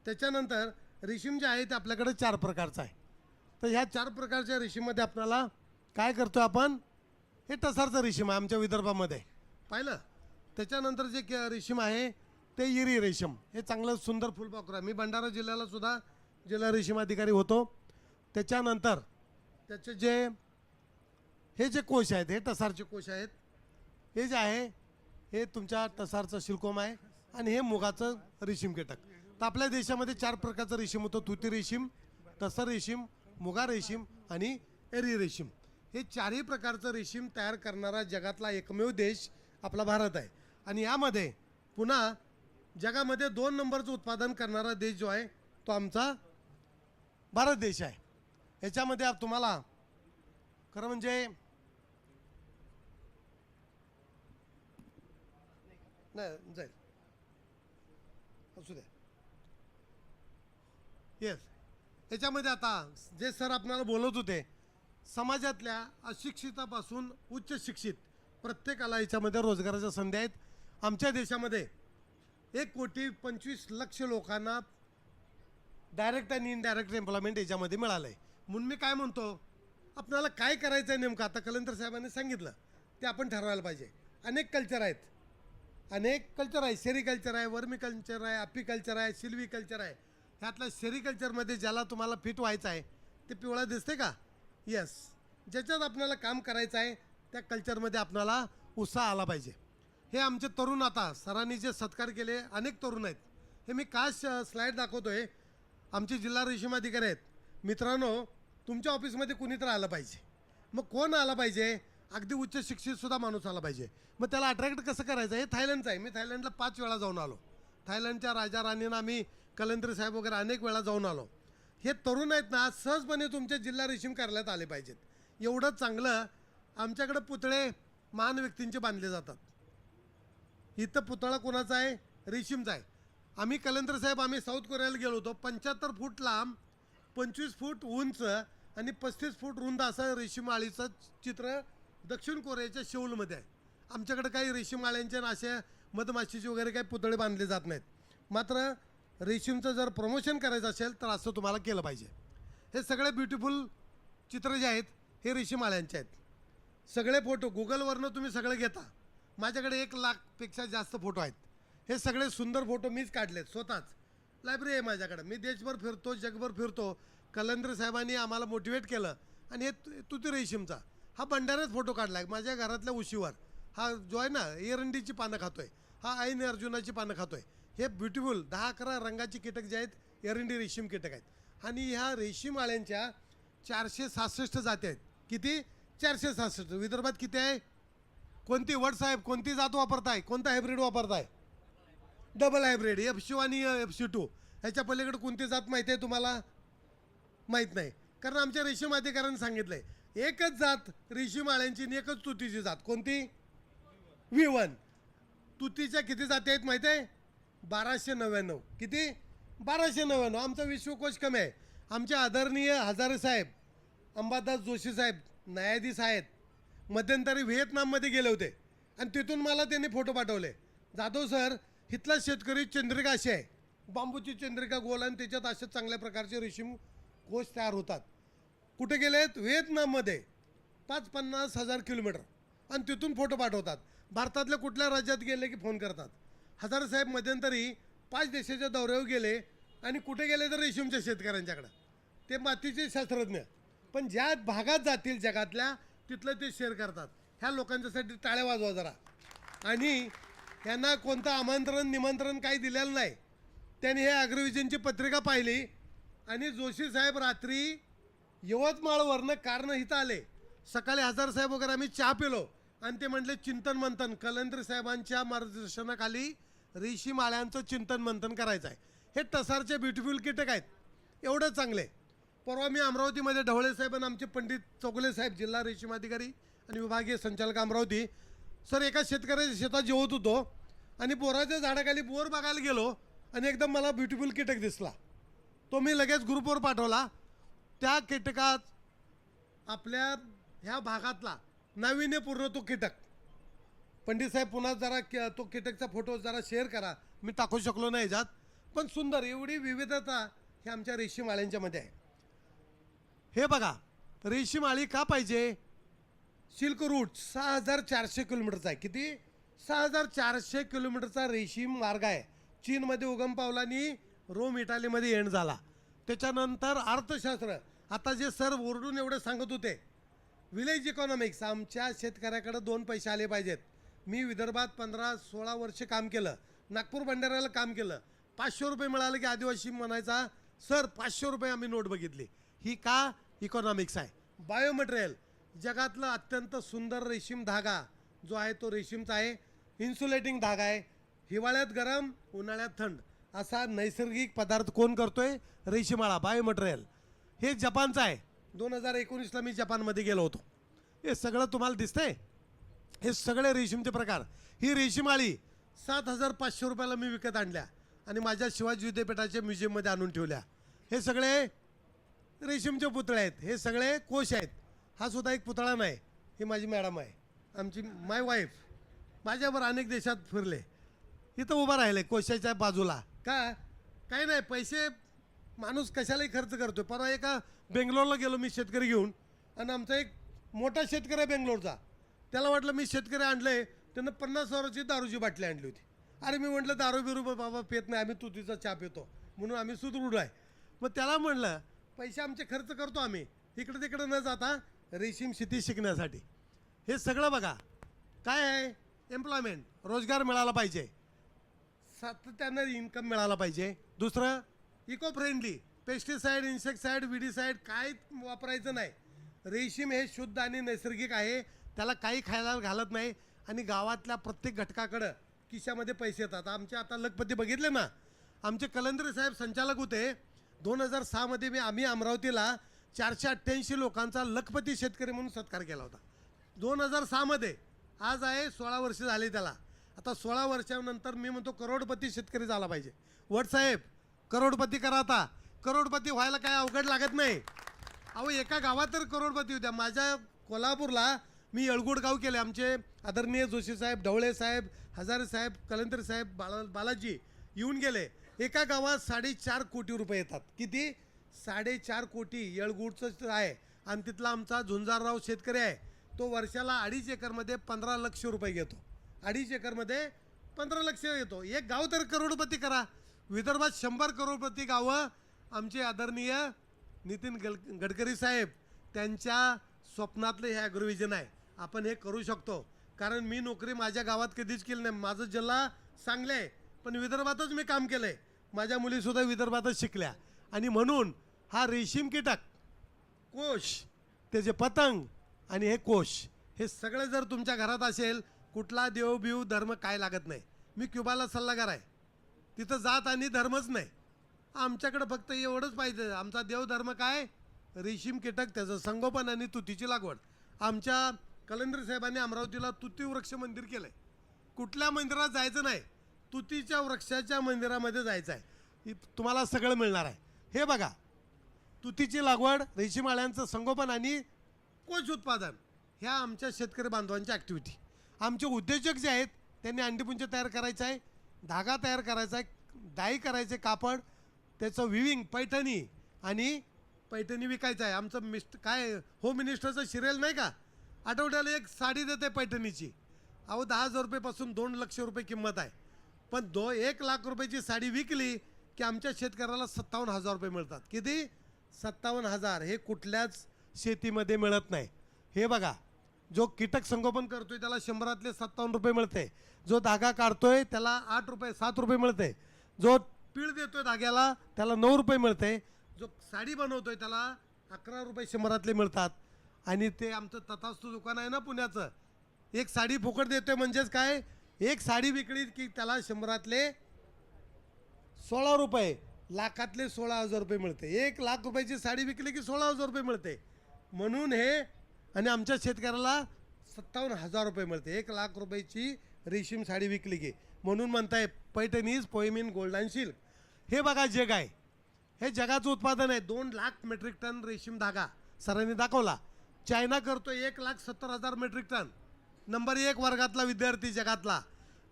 त्याच्यानंतर रेशीम जे आहे ते आपल्याकडे 4 प्रकारचं आहे. तर ह्या 4 प्रकारच्या रेशीममध्ये आपल्याला काय करतो आपण, हे टसारचं रेशीम आहे आमच्या विदर्भामध्ये पाहिलं. त्याच्यानंतर जे रेशीम आहे ते इरी रेशीम, हे चांगलं सुंदर फुलपाखरू आहे. मी भंडारा जिल्ह्याला सुद्धा जिल्हा रेशीम अधिकारी होतो. त्याच्यानंतर त्याचे हे जे कोश आहेत हे टसारचे कोश आहेत. हे जे आहे हे तुमच्या टसारचं शिल्कोम आहे आणि हे मुगाचं रेशीम कीटक. तर आपल्या देशामध्ये 4 प्रकारचं रेशीम होतं, तुती रेशीम, टसर रेशीम, मुगा रेशीम आणि एरी रेशीम. हे 4ही प्रकारचं रेशीम तयार करणारा जगातला एकमेव देश आपला भारत आहे. आणि यामध्ये पुन्हा जगामध्ये 2 नंबरचं उत्पादन करणारा देश जो आहे तो आमचा भारत देश आहे. याच्यामध्ये तुम्हाला खरं म्हणजे नाही जाईल असू द्या. येस, याच्यामध्ये आता जे सर आपल्याला बोलत होते, समाजातल्या अशिक्षितापासून उच्च शिक्षित प्रत्येकाला याच्यामध्ये रोजगाराच्या संधी आहेत. आमच्या देशामध्ये 1,25,00,000 लोकांना डायरेक्ट आणि इनडायरेक्ट एम्प्लॉयमेंट याच्यामध्ये मिळालं आहे. म्हणून मी काय म्हणतो, आपल्याला काय करायचं आहे नेमकं, आता कलंदर साहेबांनी सांगितलं ते आपण ठरवायला पाहिजे. अनेक कल्चर आहेत, सेरिकल्चर आहे, वर्मी कल्चर आहे, अपिकल्चर आहे, सिल्वी कल्चर आहे. ह्यातल्या सेरिकल्चरमध्ये ज्याला तुम्हाला फिट व्हायचं आहे ते पिवळा दिसते का, येस, ज्याच्यात आपल्याला काम करायचं आहे त्या कल्चरमध्ये आपल्याला उत्साह आला पाहिजे. हे आमचे तरुण, आता सरांनी जे सत्कार केले अनेक तरुण आहेत. हे मी काय स्लाईड दाखवतो आहे, आमचे जिल्हा रेशीम अधिकारी आहेत. मित्रांनो, तुमच्या ऑफिसमध्ये कुणी तर आलं पाहिजे. मग कोण आला पाहिजे, अगदी उच्च शिक्षितसुद्धा माणूस आला पाहिजे. मग त्याला अट्रॅक्ट कसं करायचं, हे थायलंडचं आहे. मी थायलंडला 5 वेळा जाऊन आलो. थायलंडच्या राजा राणींना आम्ही कलंदरी साहेब वगैरे अनेक वेळा जाऊन आलो. हे तरुण आहेत ना, सहजपणे तुमच्या जिल्हा रेशीम कार्यालयात आले पाहिजेत. एवढं चांगलं आमच्याकडे पुतळे महान व्यक्तींचे बांधले जातात. इथं पुतळा कोणाचा आहे, रेशीमचा आहे. आम्ही कलंदर साहेब आम्ही साऊथ कोरियाला गेलो होतो. 75 फूट लांब, 25 फूट उंच आणि 35 फूट रुंद असं रेशीम आळीचं चित्र दक्षिण कोरियाच्या शेऊलमध्ये आहे. आमच्याकडे काही रेशीम आळ्यांचे आणि असे मधमाशीचे वगैरे काही पुतळे बांधले जात नाहीत. मात्र रेशीमचं जर प्रमोशन करायचं असेल तर असं तुम्हाला केलं पाहिजे. हे सगळे ब्युटिफुल चित्र जे आहेत हे रेशीम आळ्यांचे आहेत. सगळे फोटो गुगलवरनं तुम्ही सगळे घेता. माझ्याकडे 1,00,000पेक्षा जास्त फोटो आहेत. हे सगळे सुंदर फोटो मीच काढलेत स्वतःच. लायब्ररी आहे माझ्याकडे. मी देशभर फिरतो, जगभर फिरतो. कलंदर साहेबांनी आम्हाला मोटिवेट केलं आणि हे तुती रेशीमचा हा भंडाऱ्यात फोटो काढला आहे. माझ्या घरातल्या उशीवर हा जो आहे ना एरंडीची पानं खातोय, हा ऐन अर्जुनाची पानं खातोय. हे ब्युटिफुल 10-11 रंगाची कीटक जे आहेत एरंडी रेशीम कीटक आहेत. आणि ह्या रेशीम आळ्यांच्या 466 जाती आहेत. किती, 466. विदर्भात किती आहे, कोणती वडसाहेब कोणती जात वापरताय, कोणता हायब्रिड वापरताय, डबल हायब्रिड, FC1 आणि FC2. ह्याच्या पलीकडे कोणती जात माहिती आहे तुम्हाला, माहीत नाही. कारण आमच्या रेशीम अधिकाऱ्यांनी सांगितलंय एकच जात रेशीम आळ्यांची आणि एकच तुतीची जात, कोणती, V1. तुतीच्या किती जाती आहेत माहिती आहे, 1299. किती, 1299. आमचा विश्वकोश कमी आहे. आमचे आदरणीय हजारे साहेब, अंबादास जोशी साहेब न्यायाधीश आहेत, मध्यंतरी व्हिएतनाममध्ये गेले होते आणि तिथून मला त्यांनी फोटो पाठवले. जाधव सर, इथला शेतकरी चंद्रिका अशी आहे, बांबूची चंद्रिका गोल आणि त्याच्यात अशा चांगल्या प्रकारचे रेशीम कोश तयार होतात. कुठे गेलेत, व्हिएतनाममध्ये. 50-50 हजार किलोमीटर आणि तिथून फोटो पाठवतात. भारतातल्या कुठल्या राज्यात गेले की फोन करतात. हजारे साहेब मध्यंतरी 5 देशाच्या दौऱ्यावर गेले आणि कुठे गेले तर रेशीमच्या शेतकऱ्यांच्याकडं. ते मातीचे शास्त्रज्ञ, पण ज्या भागात जातील जगातल्या तिथलं ते शेअर करतात. ह्या लोकांच्यासाठी टाळ्या वाजवा जरा. आणि यांना कोणतं आमंत्रण निमंत्रण काही दिलेलं नाही. त्यांनी हे अग्रविजनची पत्रिका पाहिली आणि जोशी साहेब रात्री यवतमाळवरनं कारनं इथं आले. सकाळी हजारे साहेब वगैरे आम्ही चहा पिलो आणि ते म्हटले चिंतन मंथन कलंदरी साहेबांच्या मार्गदर्शनाखाली रेशीम आळ्यांचं चिंतन मंथन करायचं आहे. हे टसारचे ब्युटिफुल कीटक आहेत, एवढं चांगले. परवा मी अमरावतीमध्ये ढवळे साहेब आणि आमचे पंडित चौगुले साहेब जिल्हा रेशीम अधिकारी आणि विभागीय संचालक अमरावती सर एका शेतकऱ्याच्या शेतात जेवत होतो आणि बोराच्या झाडाखाली बोर बघायला गेलो आणि एकदम मला ब्युटिफुल कीटक दिसला. तो मी लगेच ग्रुपवर पाठवला. त्या कीटकात आपल्या ह्या भागातला नाविन्यपूर्ण तो कीटक. पंडित साहेब पुन्हा जरा तो कीटकचा फोटो जरा शेअर करा. मी टाकू शकलो नाही ह्याच्यात, पण सुंदर एवढी विविधता हे आमच्या रेशीम आळ्यांच्यामध्ये आहे. हे बघा, रेशीम आळी का पाहिजे? सिल्क रूट 6400 किलोमीटरचा आहे. किती? 6400 किलोमीटरचा रेशीम मार्ग आहे. चीनमध्ये उगम पावला आणि रोम इटालीमध्ये एंड झाला. त्याच्यानंतर अर्थशास्त्र, आता जे सर ओरडून एवढे सांगत होते, विलेज इकॉनॉमिक्स, आमच्या शेतकऱ्याकडे 2 पैसे आले पाहिजेत. मी विदर्भात 15-16 वर्ष काम केलं, नागपूर भंडाऱ्याला काम केलं. 500 रुपये मिळाले की आदिवासी म्हणायचा, सर 500 रुपये आम्ही नोट बघितली. ही का? इकॉनॉमिक्स आहे. बायोमटेरियल, जगातलं अत्यंत सुंदर रेशीम धागा जो आहे तो रेशीमचा आहे. इन्सुलेटिंग धागा आहे. हिवाळ्यात गरम, उन्हाळ्यात थंड असा नैसर्गिक पदार्थ कोण करतोय? रेशीमाळा, बायोमटेरियल. हे जपानचं आहे. 2019ला मी जपानमध्ये गेलो होतो. हे सगळं तुम्हाला दिसतंय, हे सगळे रेशीमचे प्रकार. ही रेशीमाळी 7500 रुपयाला मी विकत आणल्या आणि माझ्या शिवाजी विद्यापीठाच्या म्युझियममध्ये आणून ठेवल्या. हे सगळे रेशीमचे पुतळे आहेत. हे सगळे कोश आहेत. हा सुद्धा एक पुतळा नाही, ही माझी मॅडम आहे, आमची माय वाईफ. माझ्यावर अनेक देशात फिरले. इथं उभं राहिले कोशाच्या बाजूला. का? काही नाही, पैसे माणूस कशालाही खर्च करतो. परवा एका बेंगलोरला गेलो मी शेतकरी घेऊन, आणि आमचा एक मोठा शेतकरी आहे बेंगलोरचा. त्याला वाटलं मी शेतकरी आणले, त्यानं 50,000ची दारूची बाटली आणली होती. अरे मी म्हटलं दारू बिरू बाबा पेत नाही, आम्ही तुतीचा चहा पितो म्हणून आम्ही सुदृढ आहे. मग त्याला म्हणलं पैसे आमचे खर्च करतो आम्ही इकडे तिकडे न जाता रेशीम शेती शिकण्यासाठी. हे सगळं बघा काय आहे? एम्प्लॉयमेंट, रोजगार मिळाला पाहिजे, सातत्यानं इन्कम मिळाला पाहिजे. दुसरं इको फ्रेंडली, पेस्टिसाईड, इन्सेक्टिसाईड, विडीसाईड काय वापरायचं नाही. रेशीम हे शुद्ध आणि नैसर्गिक आहे, त्याला काही खायला घालत नाही. आणि गावातल्या प्रत्येक घटकाकडं खिशामध्ये पैसे येतात. आमचे आता लखपती बघितले ना, आमचे कलंदरे साहेब संचालक होते. 2006मध्ये आम्ही अमरावतीला 488 लोकांचा लखपती शेतकरी म्हणून सत्कार केला होता. 2006मध्ये. आज आहे 16 वर्ष झाले त्याला. आता 16 वर्षानंतर मी म्हणतो करोडपती शेतकरी झाला पाहिजे. वट साहेब करोडपती करा. आता करोडपती व्हायला काय अवघड लागत नाही. अहो एका गावात तर करोडपती होत्या. माझ्या कोल्हापूरला मी येळगुड गाव केले. आमचे आदरणीय जोशी साहेब, ढवळे साहेब, हजारे साहेब, कलंदरे साहेब, बालाजी येऊन गेले. एका गावात 4.5 कोटी रुपये येतात. किती? 4.5 कोटी येळगुडचं आहे. आणि तिथला आमचा झुंजारराव शेतकरी आहे, तो वर्षाला 2.5 एकरमध्ये 15 लक्ष रुपये घेतो. 2.5 एकरमध्ये 15 लक्ष येतो. एक गाव तर करोडपती करा. विदर्भात 100 करोडपती गावं आमचे आदरणीय नितीन गडकरी साहेब त्यांच्या स्वप्नातलं हे ॲग्रोव्हिजन आहे. आपण हे करू शकतो. कारण मी नोकरी माझ्या गावात कधीच केली नाही. माझं जिल्हा चांगले आहे, पण विदर्भातच मी काम केलं आहे. माझ्या मुलीसुद्धा विदर्भातच शिकल्या. आणि म्हणून हा रेशीम कीटक, कोश, त्याचे पतंग आणि हे कोश, हे सगळे जर तुमच्या घरात असेल, कुठला देव बिव धर्म काय लागत नाही. मी क्युबाला सल्लागार आहे, तिथं जात आणि धर्मच नाही. आमच्याकडं फक्त एवढंच पाहिजे. आमचा देवधर्म काय? रेशीम कीटक, त्याचं संगोपन आणि तुतीची लागवड. आमच्या कलंदरे साहेबांनी अमरावतीला तुती वृक्ष मंदिर केलं आहे. कुठल्या मंदिरात जायचं नाही, तुतीच्या वृक्षाच्या मंदिरामध्ये जायचं आहे. तुम्हाला सगळं मिळणार आहे. हे बघा, तुतीची लागवड, रेशीम आळ्यांचं संगोपन आणि कोश उत्पादन, ह्या आमच्या शेतकरी बांधवांच्या ॲक्टिव्हिटी. आमचे उद्योजक जे आहेत त्यांनी अंडीपुंज तयार करायचं आहे, धागा तयार करायचा आहे, डाई करायचे, कापड, त्याचं विविंग, पैठणी आणि पैठणी विकायचं आहे. आमचं काय होम मिनिस्टरचं सिरियल नाही का, आठवड्याला एक साडी देते पैठणीची. अहो 10,000 रुपयेपासून 2 लक्ष रुपये किंमत आहे. पण 1 लाख रुपयाची साडी विकली की आमच्या शेतकऱ्याला 57,000 रुपये मिळतात. किती? 57,000. हे कुठल्याच शेतीमध्ये मिळत नाही. हे बघा, जो कीटक संगोपन करतोय त्याला 100रातले 57 रुपये मिळते. जो धागा काढतोय त्याला 8 रुपये 7 रुपये मिळते. जो पीळ देतोय धाग्याला त्याला 9 रुपये मिळते. जो साडी बनवतोय त्याला 11 रुपये 100रातले मिळतात. आणि ते आमचं तथास्तू दुकान आहे ना पुण्याचं, एक साडी फुकट देतोय. म्हणजेच काय? एक साडी विकली की त्याला 100रातले 16 रुपये, लाखातले 16,000 रुपये मिळते. 1 लाख रुपयाची साडी विकली की 16,000 रुपये मिळते. म्हणून हे, आणि आमच्या शेतकऱ्याला 57,000 रुपये मिळते 1 लाख रुपयाची रेशीम साडी विकली की. म्हणून म्हणताय Paithanis poem in gold and silk. हे बघा जग आहे, हे जगाचं उत्पादन आहे. 2 लाख मेट्रिक टन रेशीम धागा सरांनी दाखवला. चायना करतोय 1,70,000 मेट्रिक टन. नंबर 1 वर्गातला विद्यार्थी जगातला.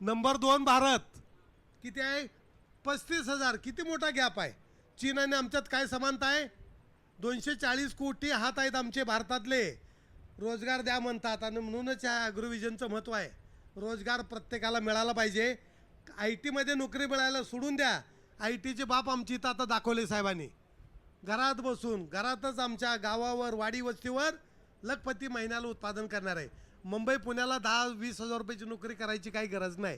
नंबर 2 भारत. किती आहे? 35,000. किती मोठा गॅप आहे. चीन आणि आमच्यात काय समानता आहे? 240 कोटी हात आहेत आमचे भारतातले, रोजगार द्या म्हणतात आणि म्हणूनच या ॲग्रोव्हिजनचं महत्त्व आहे. रोजगार प्रत्येकाला मिळाला पाहिजे. आय टीमध्ये नोकरी मिळायला सोडून द्या. आय टीचे बाप आमची इथं आता दाखवले साहेबांनी, घरात बसून घरातच आमच्या गावावर वाडी वस्तीवर लखपती महिन्याला उत्पादन करणार आहे. मुंबई पुण्याला 10-20 हजार रुपयाची नोकरी करायची काही गरज नाही.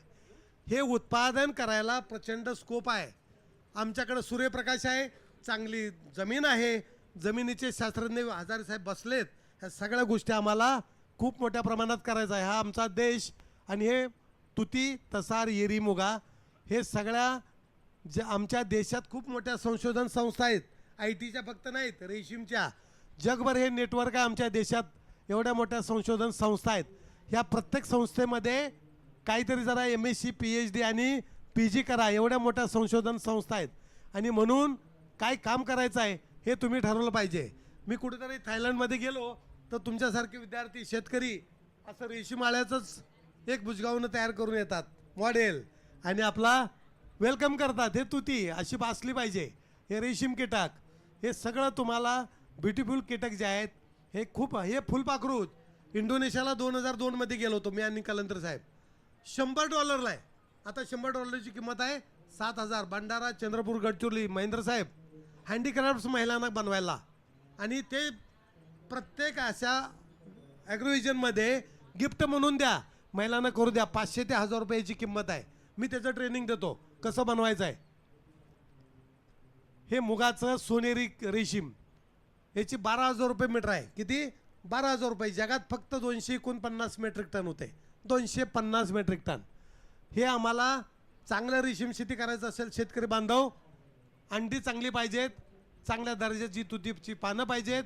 हे उत्पादन करायला प्रचंड स्कोप आहे. आमच्याकडं सूर्यप्रकाश आहे, चांगली जमीन आहे, जमिनीचे शास्त्रज्ञ हजारे साहेब बसलेत. ह्या सगळ्या गोष्टी आम्हाला खूप मोठ्या प्रमाणात करायचा आहे. हा आमचा देश. आणि हे तुती, तसार, येरी, मुगा हे सगळ्या जे आमच्या देशात खूप मोठ्या संशोधन संस्था आहेत. आय टीच्या फक्त नाहीत, रेशीमच्या. जगभर हे नेटवर्क आहे आमच्या देशात. एवढ्या मोठ्या संशोधन संस्था आहेत. ह्या प्रत्येक संस्थेमध्ये काहीतरी जरा MSc PhD आणि PG करा, एवढ्या मोठ्या संशोधन संस्था आहेत. आणि म्हणून काय काम करायचं आहे हे तुम्ही ठरवलं पाहिजे. मी कुठेतरी थायलंडमध्ये गेलो तर तुमच्यासारखे विद्यार्थी शेतकरी असं रेशीम आळ्याचंच एक बुजगावनं तयार करून येतात मॉडेल आणि आपला वेलकम करतात. हे तुती अशी असली पाहिजे. हे रेशीम कीटक, हे सगळं तुम्हाला ब्युटिफुल कीटक जे आहेत हे खूप. हे फुलपाखरू इंडोनेशियाला 2002मध्ये गेलो होतो मी आणि कलंतर साहेब. $100 आहे. आता $100ची किंमत आहे 7,000. भंडारा, चंद्रपूर, गडचिरोली, महेंद्र साहेब हँडीक्राफ्ट्स महिलांना बनवायला. आणि ते प्रत्येक अशा ॲग्रोव्हिजनमध्ये गिफ्ट म्हणून द्या, महिलांना करू द्या. 500 ते 1000 रुपयाची किंमत आहे. मी त्याचं ट्रेनिंग देतो कसं बनवायचं आहे. हे मुगाचं सोनेरी रेशीम, याची 12,000 रुपये मीटर आहे. किती? 12,000 रुपये. जगात फक्त 249 मेट्रिक टन होते. 250 मेट्रिक टन. हे आम्हाला चांगलं रेशीम शेती करायचं असेल शेतकरी बांधव, अंडी चांगली पाहिजेत, चांगल्या दर्जाची तुतीची पानं पाहिजेत,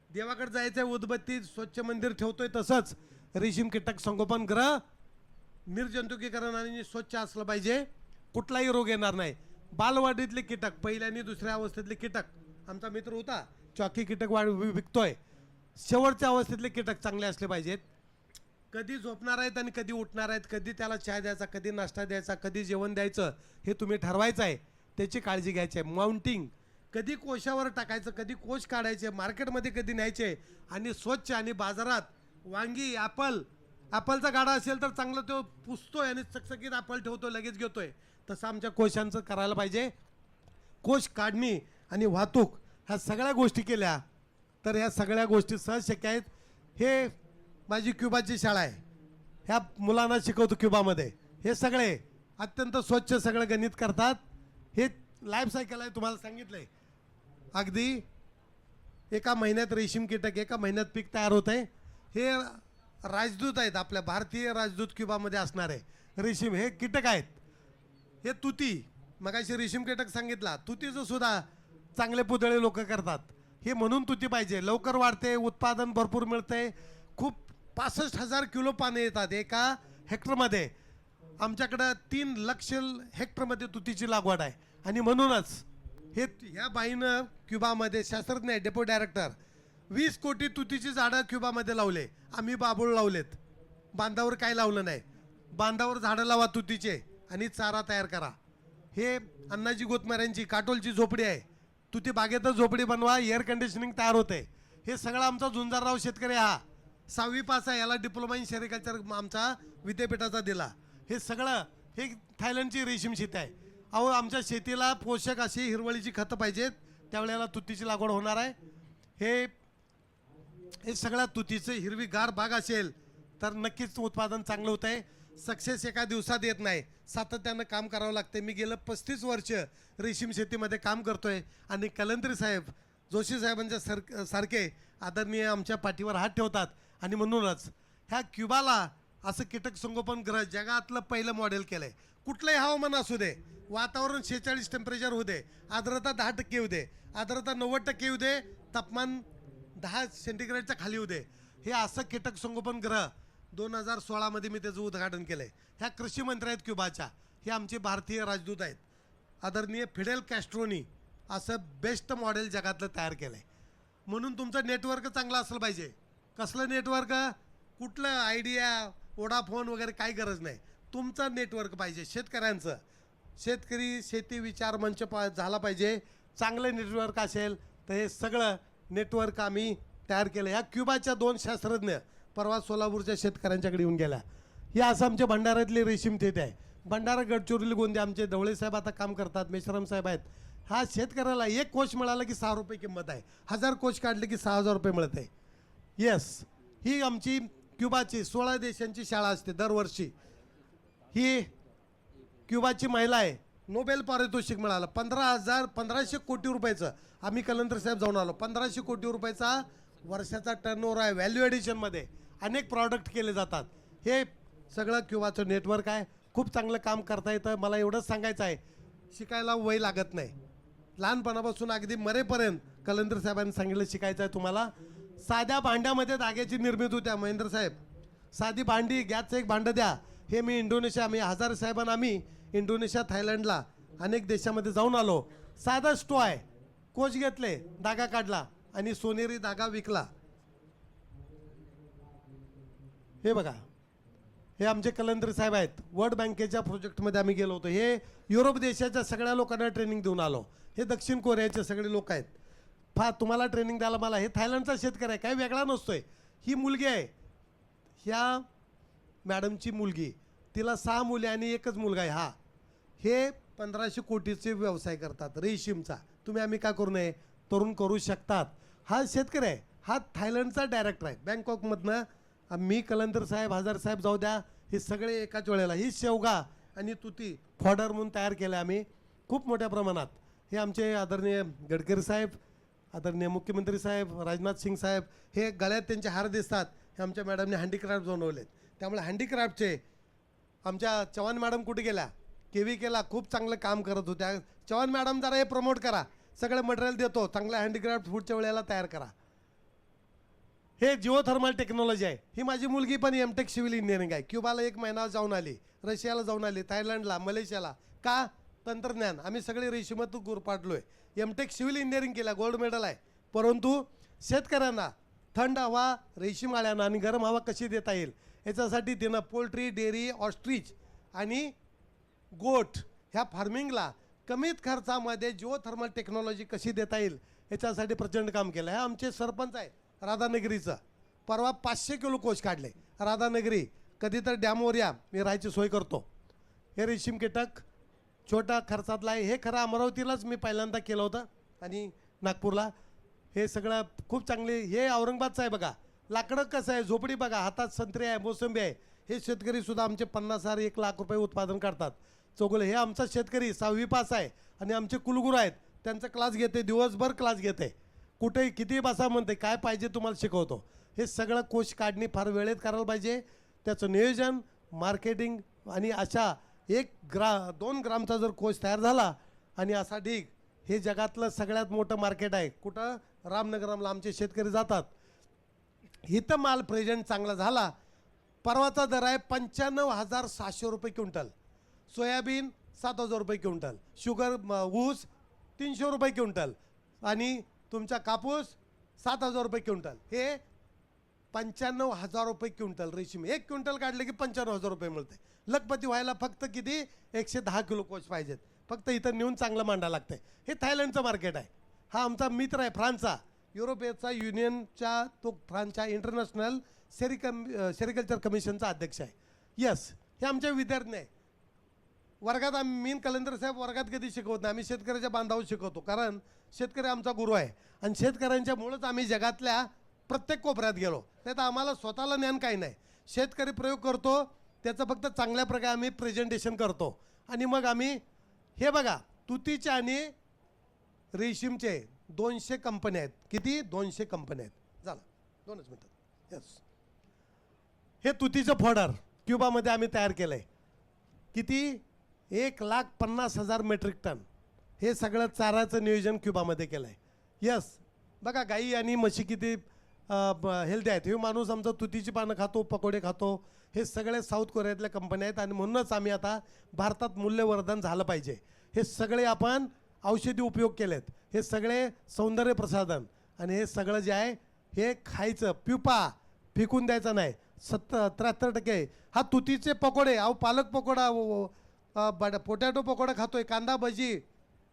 देवाकडे जायचं आहे उदबत्ती, स्वच्छ मंदिर ठेवतोय तसंच रेशीम कीटक संगोपन ग्रह निर्जंतुकीकरण आणि स्वच्छ असलं पाहिजे. कुठलाही रोग येणार नाही. बालवाढीतले कीटक, पहिल्या आणि दुसऱ्या अवस्थेतले कीटक, आमचा मित्र होता चॉकी कीटक विकतोय. शेवटच्या अवस्थेतले कीटक चांगले असले पाहिजेत. कधी झोपणार आहेत आणि कधी उठणार आहेत, कधी त्याला चहा द्यायचा, कधी नाश्ता द्यायचा, कधी जेवण द्यायचं हे तुम्ही ठरवायचं आहे. त्याची काळजी घ्यायची आहे. माउंटिंग, कधी कोशावर टाकायचं, कधी कोश काढायचे, मार्केटमध्ये कधी न्यायचे आणि स्वच्छ. आणि बाजारात वांगी, ॲपलचा गाडा असेल तर चांगलं तो पुसतोय आणि चकचकीत ॲपल ठेवतोय, लगेच घेतोय. तसं आमच्या कोशांचं करायला पाहिजे. कोश काढणी आणि वाहतूक ह्या सगळ्या गोष्टी केल्या तर ह्या सगळ्या गोष्टी सहज शक्य आहेत. हे माझी क्युबाची शाळा आहे. ह्या मुलांना शिकवतो क्युबामध्ये. हे सगळे अत्यंत स्वच्छ सगळं गणित करतात. हे लाईफ सायकल आहे, तुम्हाला सांगितलं आहे. अगदी एका महिन्यात रेशीम कीटक, एका महिन्यात पीक तयार होत आहे. हे राजदूत आहेत, आपल्या भारतीय राजदूत क्युबामध्ये असणारे रेशीम हे कीटक आहेत. हे तुती, मगाशी रेशीम कीटक सांगितला, तुतीचं सुद्धा चांगले पुतळे लोक करतात. हे म्हणून तुती पाहिजे. लवकर वाढते, उत्पादन भरपूर मिळते. खूप 65,000 किलो पाने येतात एका हेक्टरमध्ये. आमच्याकडं 3 लाख हेक्टरमध्ये तुतीची लागवड आहे. आणि म्हणूनच हे ह्या बाईनं क्युबामध्ये शास्त्रज्ञ आहे, डेपो डायरेक्टर, 20 कोटी तुतीची झाडं क्युबामध्ये लावले. आम्ही बाबूळ लावलेत. बांधावर काय लावलं नाही. बांधावर झाडं लावा तुतीचे आणि चारा तयार करा. हे अण्णाजी गोतमाऱ्यांची काटोलची झोपडी आहे. तुती बागेतच झोपडी बनवा, एअर कंडिशनिंग तयार होते. हे सगळं आमचा झुंजारराव शेतकरी हा 6वी पास आहे. याला डिप्लोमा इन सेरिकल्चर आमचा विद्यापीठाचा दिला. हे सगळं हे थायलंडची रेशीम शेती आहे. अहो, आमच्या शेतीला पोषक अशी हिरवळीची खतं पाहिजेत, त्यावेळेला तुतीची लागवड होणार आहे. हे सगळ्या तुतीचं हिरवीगार बाग असेल तर नक्कीच उत्पादन चांगलं होतं आहे. सक्सेस एका दिवसात येत नाही, सातत्यानं काम करावं लागते. मी गेलं 35 वर्ष रेशीम शेतीमध्ये काम करतोय आणि कलंत्री साहेब, जोशी साहेबांच्या सारखे आदरणीय आमच्या पाठीवर हात ठेवतात. आणि म्हणूनच ह्या क्युबाला असं कीटक संगोपन ग्रह जगातलं पहिलं मॉडेल केलं आहे. कुठलंही हवामान असू दे, वातावरण 46 टेम्परेचर होऊ दे, आर्द्रता 10% होऊ दे, आर्द्रता 90% होऊ दे, तापमान 10 सेंटीग्रेडच्या खाली होऊ दे. हे असं कीटक संगोपन ग्रह 2016मध्ये मी त्याचं उद्घाटन केलं आहे. ह्या कृषी मंत्री आहेत क्युबाच्या. हे आमचे भारतीय राजदूत आहेत. आदरणीय फिडेल कॅस्ट्रोनी असं बेस्ट मॉडेल जगातलं तयार केलं आहे. म्हणून तुमचं नेटवर्क चांगलं असलं पाहिजे. कसलं नेटवर्क? कुठलं आयडिया, वोडाफोन वगैरे काही गरज नाही. तुमचं नेटवर्क पाहिजे शेतकऱ्यांचं. शेतकरी शेती विचार मंच झाला पाहिजे. चांगलं नेटवर्क असेल तर हे सगळं नेटवर्क आम्ही तयार केलं. ह्या क्युबाच्या 2 शास्त्रज्ञ परवा सोलापूरच्या शेतकऱ्यांच्याकडे येऊन गेल्या. हे असं आमचे भंडाऱ्यातले रेशीम थेट आहे. भंडारा, गडचिरोली, गोंदिया आमचे ढवळे साहेब आता काम करतात, मेश्राम साहेब आहेत. हा शेतकऱ्याला 1 कोश मिळाला की 6 रुपये किंमत आहे, 1000 कोश काढले की 6000 रुपये मिळत आहे. येस, ही आमची क्युबाची 16 देशांची शाळा असते दरवर्षी. ही क्युबाची महिला आहे, नोबेल पारितोषिक मिळालं 1500 कोटी रुपयाचं. आम्ही कलंदर साहेब जाऊन आलो. 1500 कोटी रुपयाचा वर्षाचा टर्नओव्हर आहे. व्हॅल्यू ॲडिशनमध्ये अनेक प्रॉडक्ट केले जातात. हे सगळं क्युबाचं नेटवर्क आहे. खूप चांगलं काम करता येतं. मला एवढंच सांगायचं आहे, शिकायला वय लागत नाही. लहानपणापासून अगदी मरेपर्यंत कलंदर साहेबांनी सांगितलं शिकायचं आहे तुम्हाला. साध्या भांड्यामध्ये धाग्याची निर्मिती होत्या. महेंद्र साहेब, साधी भांडी, गॅसचं एक भांडं द्या. हे मी आम्ही हजारे साहेबांना आम्ही इंडोनेशिया, थायलंडला अनेक देशामध्ये जाऊन आलो. साधा स्टो आहे, कोच घेतले, धागा काढला आणि सोनेरी धागा विकला. हे बघा, हे आमचे कलंदर साहेब आहेत. वर्ल्ड बँकेच्या प्रोजेक्टमध्ये आम्ही गेलो होतो. हे युरोप देशाच्या सगळ्या लोकांना ट्रेनिंग देऊन आलो. हे दक्षिण कोरियाचे सगळे लोक आहेत. तुम्हाला ट्रेनिंग द्यायला मला. हे थायलंडचा शेतकरी आहे, काही वेगळा नसतोय. ही मुलगी आहे, ह्या मॅडमची मुलगी, तिला 6 मुली आणि एकच मुलगा आहे. हा, हे 1500 कोटीचे व्यवसाय करतात रेशीमचा. तुम्ही आम्ही का करू नये? तरुण करू शकतात. हा शेतकरी आहे, हा थायलंडचा डायरेक्टर आहे बँकॉकमधनं. मी कलंदर साहेब, हजार साहेब जाऊ द्या, हे सगळे एकाच वेळेला. ही शेवगा आणि तुती फॉडर म्हणून तयार केलं आम्ही खूप मोठ्या प्रमाणात. हे आमचे आदरणीय गडकरी साहेब, आदरणीय मुख्यमंत्री साहेब, राजनाथ सिंग साहेब, हे गळ्यात त्यांचे हार दिसतात. हे आमच्या मॅडमने हँडीक्राफ्ट बनवलेत. त्यामुळे हँडीक्राफ्टचे आमच्या चव्हाण मॅडम कुठे गेल्या? केला खूप चांगलं काम करत होत्या. चव्हाण मॅडम जरा हे प्रमोट करा, सगळं मटेरियल देतो, चांगलं हँडीक्राफ्ट पुढच्या वेळेला तयार करा. हे जिओथर्मल टेक्नॉलॉजी आहे. ही माझी मुलगी पण एमटेक सिव्हिल इंजिनिअरिंग आहे. क्युबाला 1 महिना जाऊन आली, रशियाला जाऊन आली, थायलंडला, मलेशियाला. का? तंत्रज्ञान. आम्ही सगळे रेशीमातून गुरपाटलोय. एमटेक सिव्हिल इंजिनिअरिंग केला, गोल्ड मेडल आहे. परंतु शेतकऱ्यांना थंड हवा, रेशीम आळ्यांना आणि गरम हवा कशी देता येईल याच्यासाठी तिनं पोल्ट्री, डेअरी, ऑस्ट्रिच आणि गोट ह्या फार्मिंगला कमीत खर्चामध्ये जिओथर्मल टेक्नॉलॉजी कशी देता येईल याच्यासाठी प्रचंड काम केलं. हे आमचे सरपंच आहे राधानगरीचं. परवा 500 किलो कोश काढले. राधानगरी, कधी तर डॅमवर या, मी राहायची सोय करतो. हे रेशीम कीटक छोटा खर्चातला आहे. हे खरं अमरावतीलाच मी पहिल्यांदा केलं होतं आणि नागपूरला. हे सगळं खूप चांगले. हे औरंगाबादचं आहे बघा. लाकडं कसं आहे, झोपडी बघा, हातात संत्री आहे, मोसंबी आहे. हे शेतकरीसुद्धा आमचे 50,000 1 लाख रुपये उत्पादन करतात. चौगुले, हे आमचा शेतकरी 6वी पास आहे आणि आमचे कुलगुरू आहेत. त्यांचा क्लास घेते, दिवसभर क्लास घेते. कुठेही कितीही बसा म्हणते, काय पाहिजे तुम्हाला शिकवतो. हे सगळं कोश काढणी फार वेळेत करायला पाहिजे. त्याचं नियोजन, मार्केटिंग आणि अशा 2 ग्रामचा जर कोश तयार झाला आणि असा ढीग, हे जगातलं सगळ्यात मोठं मार्केट आहे. कुठं? रामनगरमला आमचे शेतकरी जातात. इथं माल प्रेझेंट चांगला झाला. परवाचा दर आहे 95,700 रुपये क्विंटल. सोयाबीन 7,000 रुपये क्विंटल. शुगर, ऊस 300 रुपये क्विंटल आणि तुमचा कापूस 7,000 रुपये क्विंटल. हे 95,000 रुपये क्विंटल रेशीम. 1 क्विंटल काढले की 95,000 रुपये मिळते. लखपती व्हायला फक्त किती? 110 किलो कोच पाहिजेत. फक्त इथं नेऊन चांगलं मांडा लागतंय. हे थायलंडचं मार्केट आहे. हा आमचा मित्र आहे फ्रान्सचा, युरोपियनचा युनियनच्या, तो फ्रान्सच्या इंटरनॅशनल सेरिकल्चर कमिशनचा अध्यक्ष आहे. येस, हे आमचे विद्यार्थी आहे. वर्गात मी कलंदर साहेब वर्गात कधी शिकवत नाही. आम्ही शेतकऱ्याच्या बांधावर शिकवतो, कारण शेतकरी आमचा गुरु आहे आणि शेतकऱ्यांच्यामुळंच आम्ही जगातल्या प्रत्येक कोपऱ्यात गेलो. नाही तर आम्हाला स्वतःला ज्ञान काही नाही. शेतकरी प्रयोग करतो, त्याचं फक्त चांगल्या प्रकारे आम्ही प्रेझेंटेशन करतो आणि मग आम्ही हे बघा, तुतीचे आणि रेशीमचे 200 कंपन्या आहेत. किती? 200 कंपन्या आहेत. झालं 2च मिनिटात. येस, हे तुतीचं फॉडर क्युबामध्ये आम्ही तयार केलं आहे. किती? 1,50,000 मेट्रिक टन. हे सगळं चाराचं नियोजन क्युबामध्ये केलं आहे. यस, बघा गाई आणि म्हशी किती हेल्दी आहेत. हे माणूस आमचं तुतीची पानं खातो, पकोडे खातो. हे सगळे साऊथ कोरियातल्या कंपन्या आहेत आणि म्हणूनच आम्ही आता भारतात मूल्यवर्धन झालं पाहिजे. हे सगळे आपण औषधी उपयोग केलेत. हे सगळे सौंदर्य प्रसाधन आणि हे सगळं जे आहे हे खायचं, प्युपा फेकून द्यायचा नाही. 73% हा तुतीचे पकोडे, पालक पकोडा, पोटॅटो पकोडा खातोय, कांदा भजी,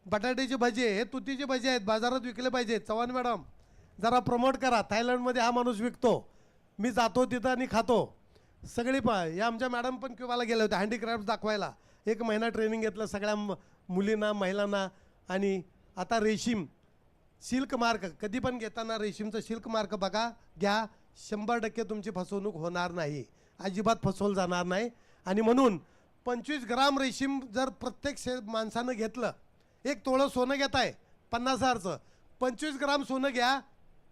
बटाट्याचे भजे हे तुतीचे भजे आहेत, बाजारात विकले पाहिजेत. चव्हाण मॅडम जरा प्रमोट करा. थायलंडमध्ये हा माणूस विकतो, मी जातो तिथं आणि खातो. सगळी या आमच्या मॅडम पण क्युबाला गेल्या होत्या हँडीक्राफ्ट दाखवायला. 1 महिना ट्रेनिंग घेतलं सगळ्या मुलींना, महिलांना. आणि आता रेशीम सिल्क मार्क कधी पण घेताना रेशीमचं सिल्क मार्क बघा, घ्या. 100% तुमची फसवणूक होणार नाही, अजिबात फसवलं जाणार नाही. आणि म्हणून 25 ग्राम रेशीम जर प्रत्येक माणसानं घेतलं, 1 तोळं सोनं घेताय 50,000चं, 25 ग्राम सोनं घ्या,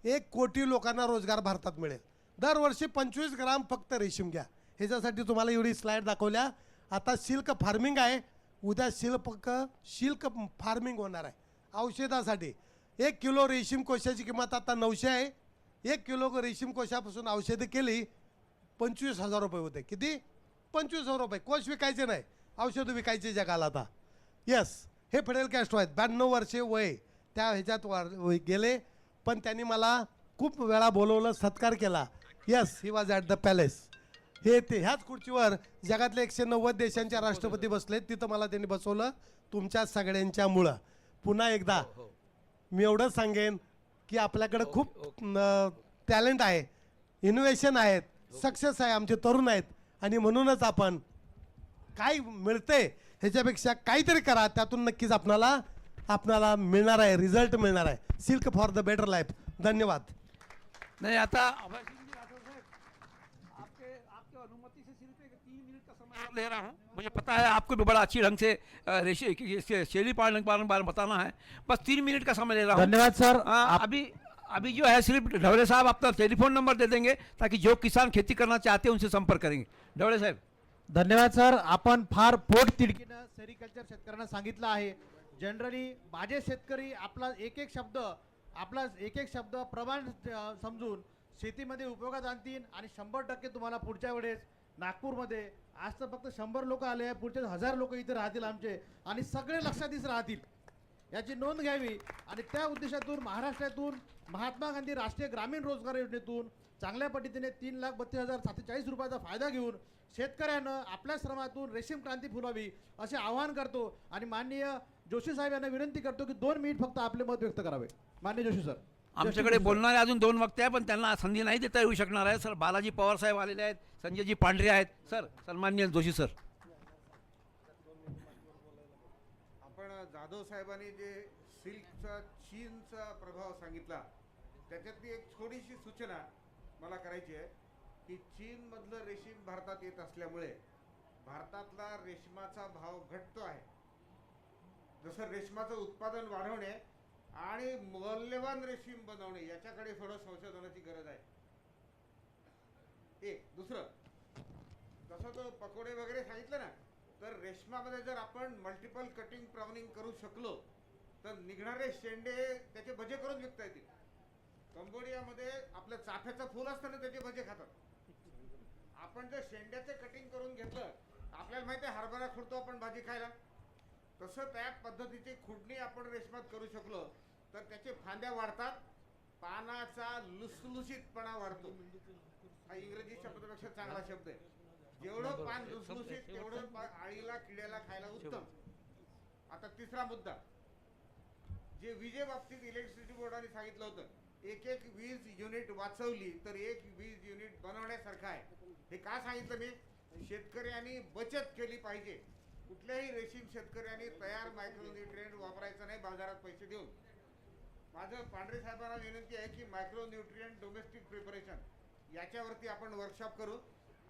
1 कोटी लोकांना रोजगार भारतात मिळेल. दरवर्षी 25 ग्राम फक्त रेशीम घ्या. ह्याच्यासाठी तुम्हाला एवढी स्लाईड दाखवल्या. आता सिल्क फार्मिंग आहे, उद्या सिल्क फार्मिंग होणार आहे. औषधासाठी 1 किलो रेशीम कोशाची किंमत आता 900 आहे. 1 किलो रेशीम कोशापासून औषधं केली 25,000 रुपये होते. किती? 25,000 रुपये. कोश विकायचे नाही, औषधं विकायचे जगाला आता. येस, हे फिडेल कॅस्ट्रो आहेत, 92 वर्षे वय. त्या ह्याच्यात गेले, पण त्यांनी मला खूप वेळा बोलवलं, सत्कार केला. Yes, he was at the palace. ह्याच खुर्चीवर जगातले 190 देशांच्या राष्ट्रपती बसले, तिथं मला त्यांनी बसवलं तुमच्या सगळ्यांच्यामुळं. पुन्हा एकदा मी एवढंच सांगेन की आपल्याकडं खूप टॅलेंट आहे, इनोव्हेशन आहेत, सक्सेस आहे, आमचे तरुण आहेत. आणि म्हणूनच आपण काय मिळते ह्याच्यापेक्षा काहीतरी करा, त्यातून नक्कीच आपणाला मिळणार आहे, रिझल्ट मिळणार आहे. Silk for the better life. धन्यवाद. नहीं आता आपके अनुमति से सिर्फ 3 मिनट का समय ले रहा हूँ. मुझे पता है आपको भी बड़ा अच्छी ढंग से शैली पालन बारे बताना है. बस 3 मिनट का समय ले रहा हूँ. धन्यवाद सर. अभी जो है सिर्फ ढवले साहब अपना टेलीफोन नंबर दे देंगे ताकि जो किसान खेती करना चाहते हैं उनसे संपर्क करेंगे. ढवले साहब. धन्यवाद सर. आपण फार पोट तिडकीनं सेरिकल्चर शेतकऱ्यांना सांगितलं आहे. जनरली माझे शेतकरी आपला एक एक शब्द प्रमाण समजून शेतीमध्ये उपयोगात आणतील आणि 100% तुम्हाला पुढच्या वेळेस नागपूरमध्ये आज तर फक्त 100 लोक आले आहे, पुढचे 1000 लोक इथे राहतील आमचे, आणि सगळे लक्षाधीश राहतील याची नोंद घ्यावी. आणि त्या उद्देशातून महाराष्ट्रातून महात्मा गांधी राष्ट्रीय ग्रामीण रोजगार योजनेतून चांगल्या पद्धतीने 3,32,740 रुपयाचा फायदा घेऊन शेतकऱ्यानं आपल्या श्रमातून रेशीम क्रांती फुलावी असे आवाहन करतो. आणि माननीय जोशी साहेब यांना विनंती करतो की 2 मिनिट फक्त आपले मत व्यक्त करावे. माननीय जोशी सर. आमच्याकडे बोलणारे अजून 2 वक्ते आहे, पण त्यांना संधी नाही देता येऊ शकणार आहे. सर बालाजी पवार साहेब आलेले आहेत, संजयजी पांढरे आहेत. सर सन्माननीय जोशी सर. आपण जाधव साहेबांनी जे सिल्कचा चीनचा प्रभाव सांगितला, त्याच्यातली एक छोटीशी सूचना मला करायची आहे की चीनमधलं रेशीम भारतात येत असल्यामुळे भारतातला रेशमाचा भाव घटतो आहे. जसं रेशमाचं उत्पादन वाढवणे आणि मौल्यवान रेशीम बनवणे याच्याकडे थोडं संशोधनाची गरज आहे. एक दुसरं, जसं तो पकोडे वगैरे सांगितलं ना, तर रेशमामध्ये जर आपण मल्टिपल कटिंग प्राउनिंग करू शकलो तर निघणारे शेंडे त्याचे भजे करून विकता येतील. कंबोडियामध्ये आपलं चाफ्याचं फूल असतं ना, त्याचे भजे खातात. आपण जर शेंड्याचं कटिंग करून घेतलं, आपल्याला माहिती आहे हरभरा खुडतो आपण भाजी खायला, तसं त्या पद्धतीची खुडणी आपण रेशमात करू शकलो तर त्याचे फांद्या वाढतात, पानाचा लुसलुशीतपणा वाढतो. हा इंग्रजी शब्दापेक्षा चांगला शब्द आहे. जेवढं पान लुसलुशीत तेवढं आळीला किड्याला खायला उत्तम. आता तिसरा मुद्दा, जे विजेबाबतीत इलेक्ट्रिसिटी बोर्डाने सांगितलं होतं, एक वीज युनिट वाचवली तर 1 वीज युनिट बनवण्यासारखं आहे. हे का सांगितलं मी? शेतकऱ्यांनी बचत केली पाहिजे. कुठल्याही रेशीम शेतकऱ्यांनी तयार मायक्रोन्यूट्रिएंट वापरायचं नाही बाजारात पैसे देऊन. माझं पांढरे साहेबांना विनंती आहे की मायक्रोन्यूट्रिएंट डोमेस्टिक प्रिपरेशन याच्यावरती आपण वर्कशॉप करू.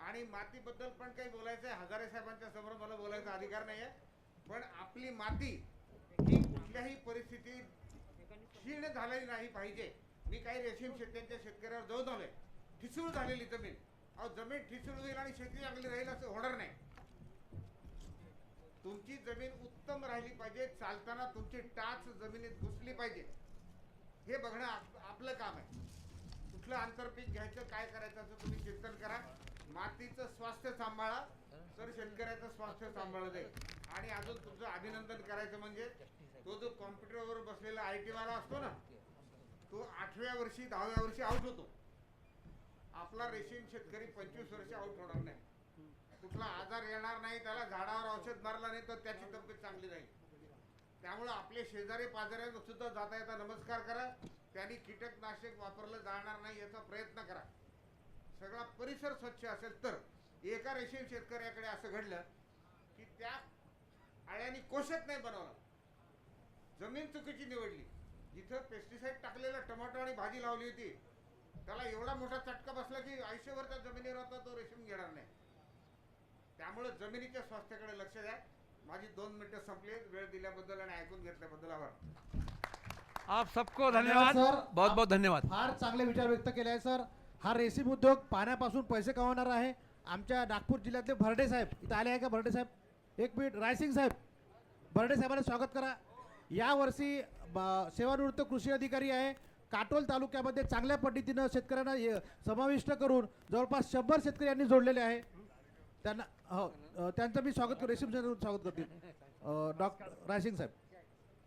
आणि मातीबद्दल पण काही बोलायचं आहे. हजारे साहेबांच्या समोर मला बोलायचा अधिकार नाही आहे, पण आपली माती ही कुठल्याही परिस्थितीत क्षीण झालेली नाही पाहिजे. मी काही रेशीम शेत्यांच्या शेतकऱ्यावर जाऊन आलोय, ठिसूळ झालेली जमीन. अहो, जमीन ठिसूळ होईल आणि शेती चांगली राहील असं होणार नाही. तुमची जमीन उत्तम राहिली पाहिजे, चालताना तुमची टाच जमिनीत घुसली पाहिजे, हे बघणं आपलं काम आहे. कुठलं आंतरपीक घ्यायचं, काय करायचं असं तुम्ही चिंतन करा. मातीचं स्वास्थ्य सांभाळा तर शेतकऱ्याचं स्वास्थ्य सांभाळलं जाईल. आणि अजून तुमचं अभिनंदन करायचं म्हणजे तो जो कॉम्प्युटरवर बसलेला IT वाला असतो ना, तो 8व्या वर्षी 10व्या वर्षी आउट होतो. आपला रेशीम शेतकरी 25 वर्ष आउट होणार नाही. कुठला आजार येणार नाही, त्याला झाडावर औषध मारला नाही तर त्याची तब्येत चांगली राहील. त्यामुळं आपले शेजारी पाजाऱ्यांना सुद्धा जाता येता नमस्कार करा. त्यांनी कीटकनाशक वापरलं जाणार नाही याचा प्रयत्न करा. सगळा परिसर स्वच्छ असेल तर. एका रेशीम शेतकऱ्याकडे असं घडलं की त्या आळ्यांनी कोशच नाही बनवला, जमीन चुकीची निवडली. जिथं पेस्टिसाइड टाकलेलं टमाटो आणि भाजी लावली होती त्याला एवढा मोठा चटका बसला की आयुष्यभर त्या जमिनीवर आता तो रेशीम घेणार नाही. त्यामुळे जमिनीच्या स्वास्थ्याकडे लक्ष द्या. माझी 2 मिनिटं संपली. वेळ दिल्याबद्दल आणि ऐकून घेतल्याबद्दल आभार. आप सबको धन्यवाद. सर. बहुत बहुत धन्यवाद. फार चांगले विचार व्यक्त केले आहे सर. हा रेशीम उद्योग पाण्यापासून पैसे कमावणार आहे. आमच्या नागपूर जिल्ह्यातले भरडे साहेब इथं आले आहे का? भरडे साहेब, एक मिनिट. रायसिंग साहेब, भरडे साहेबांना स्वागत करा. यावर्षी सेवानिवृत्त कृषी अधिकारी आहे. काटोल तालुक्यामध्ये चांगल्या पद्धतीनं शेतकऱ्यांना समाविष्ट करून जवळपास 100 शेतकरी यांनी जोडलेले आहे. त्यांना त्यांचं मी स्वागत करू. रेशीम स्वागत करतील डॉक्टर रायसिंग साहेब.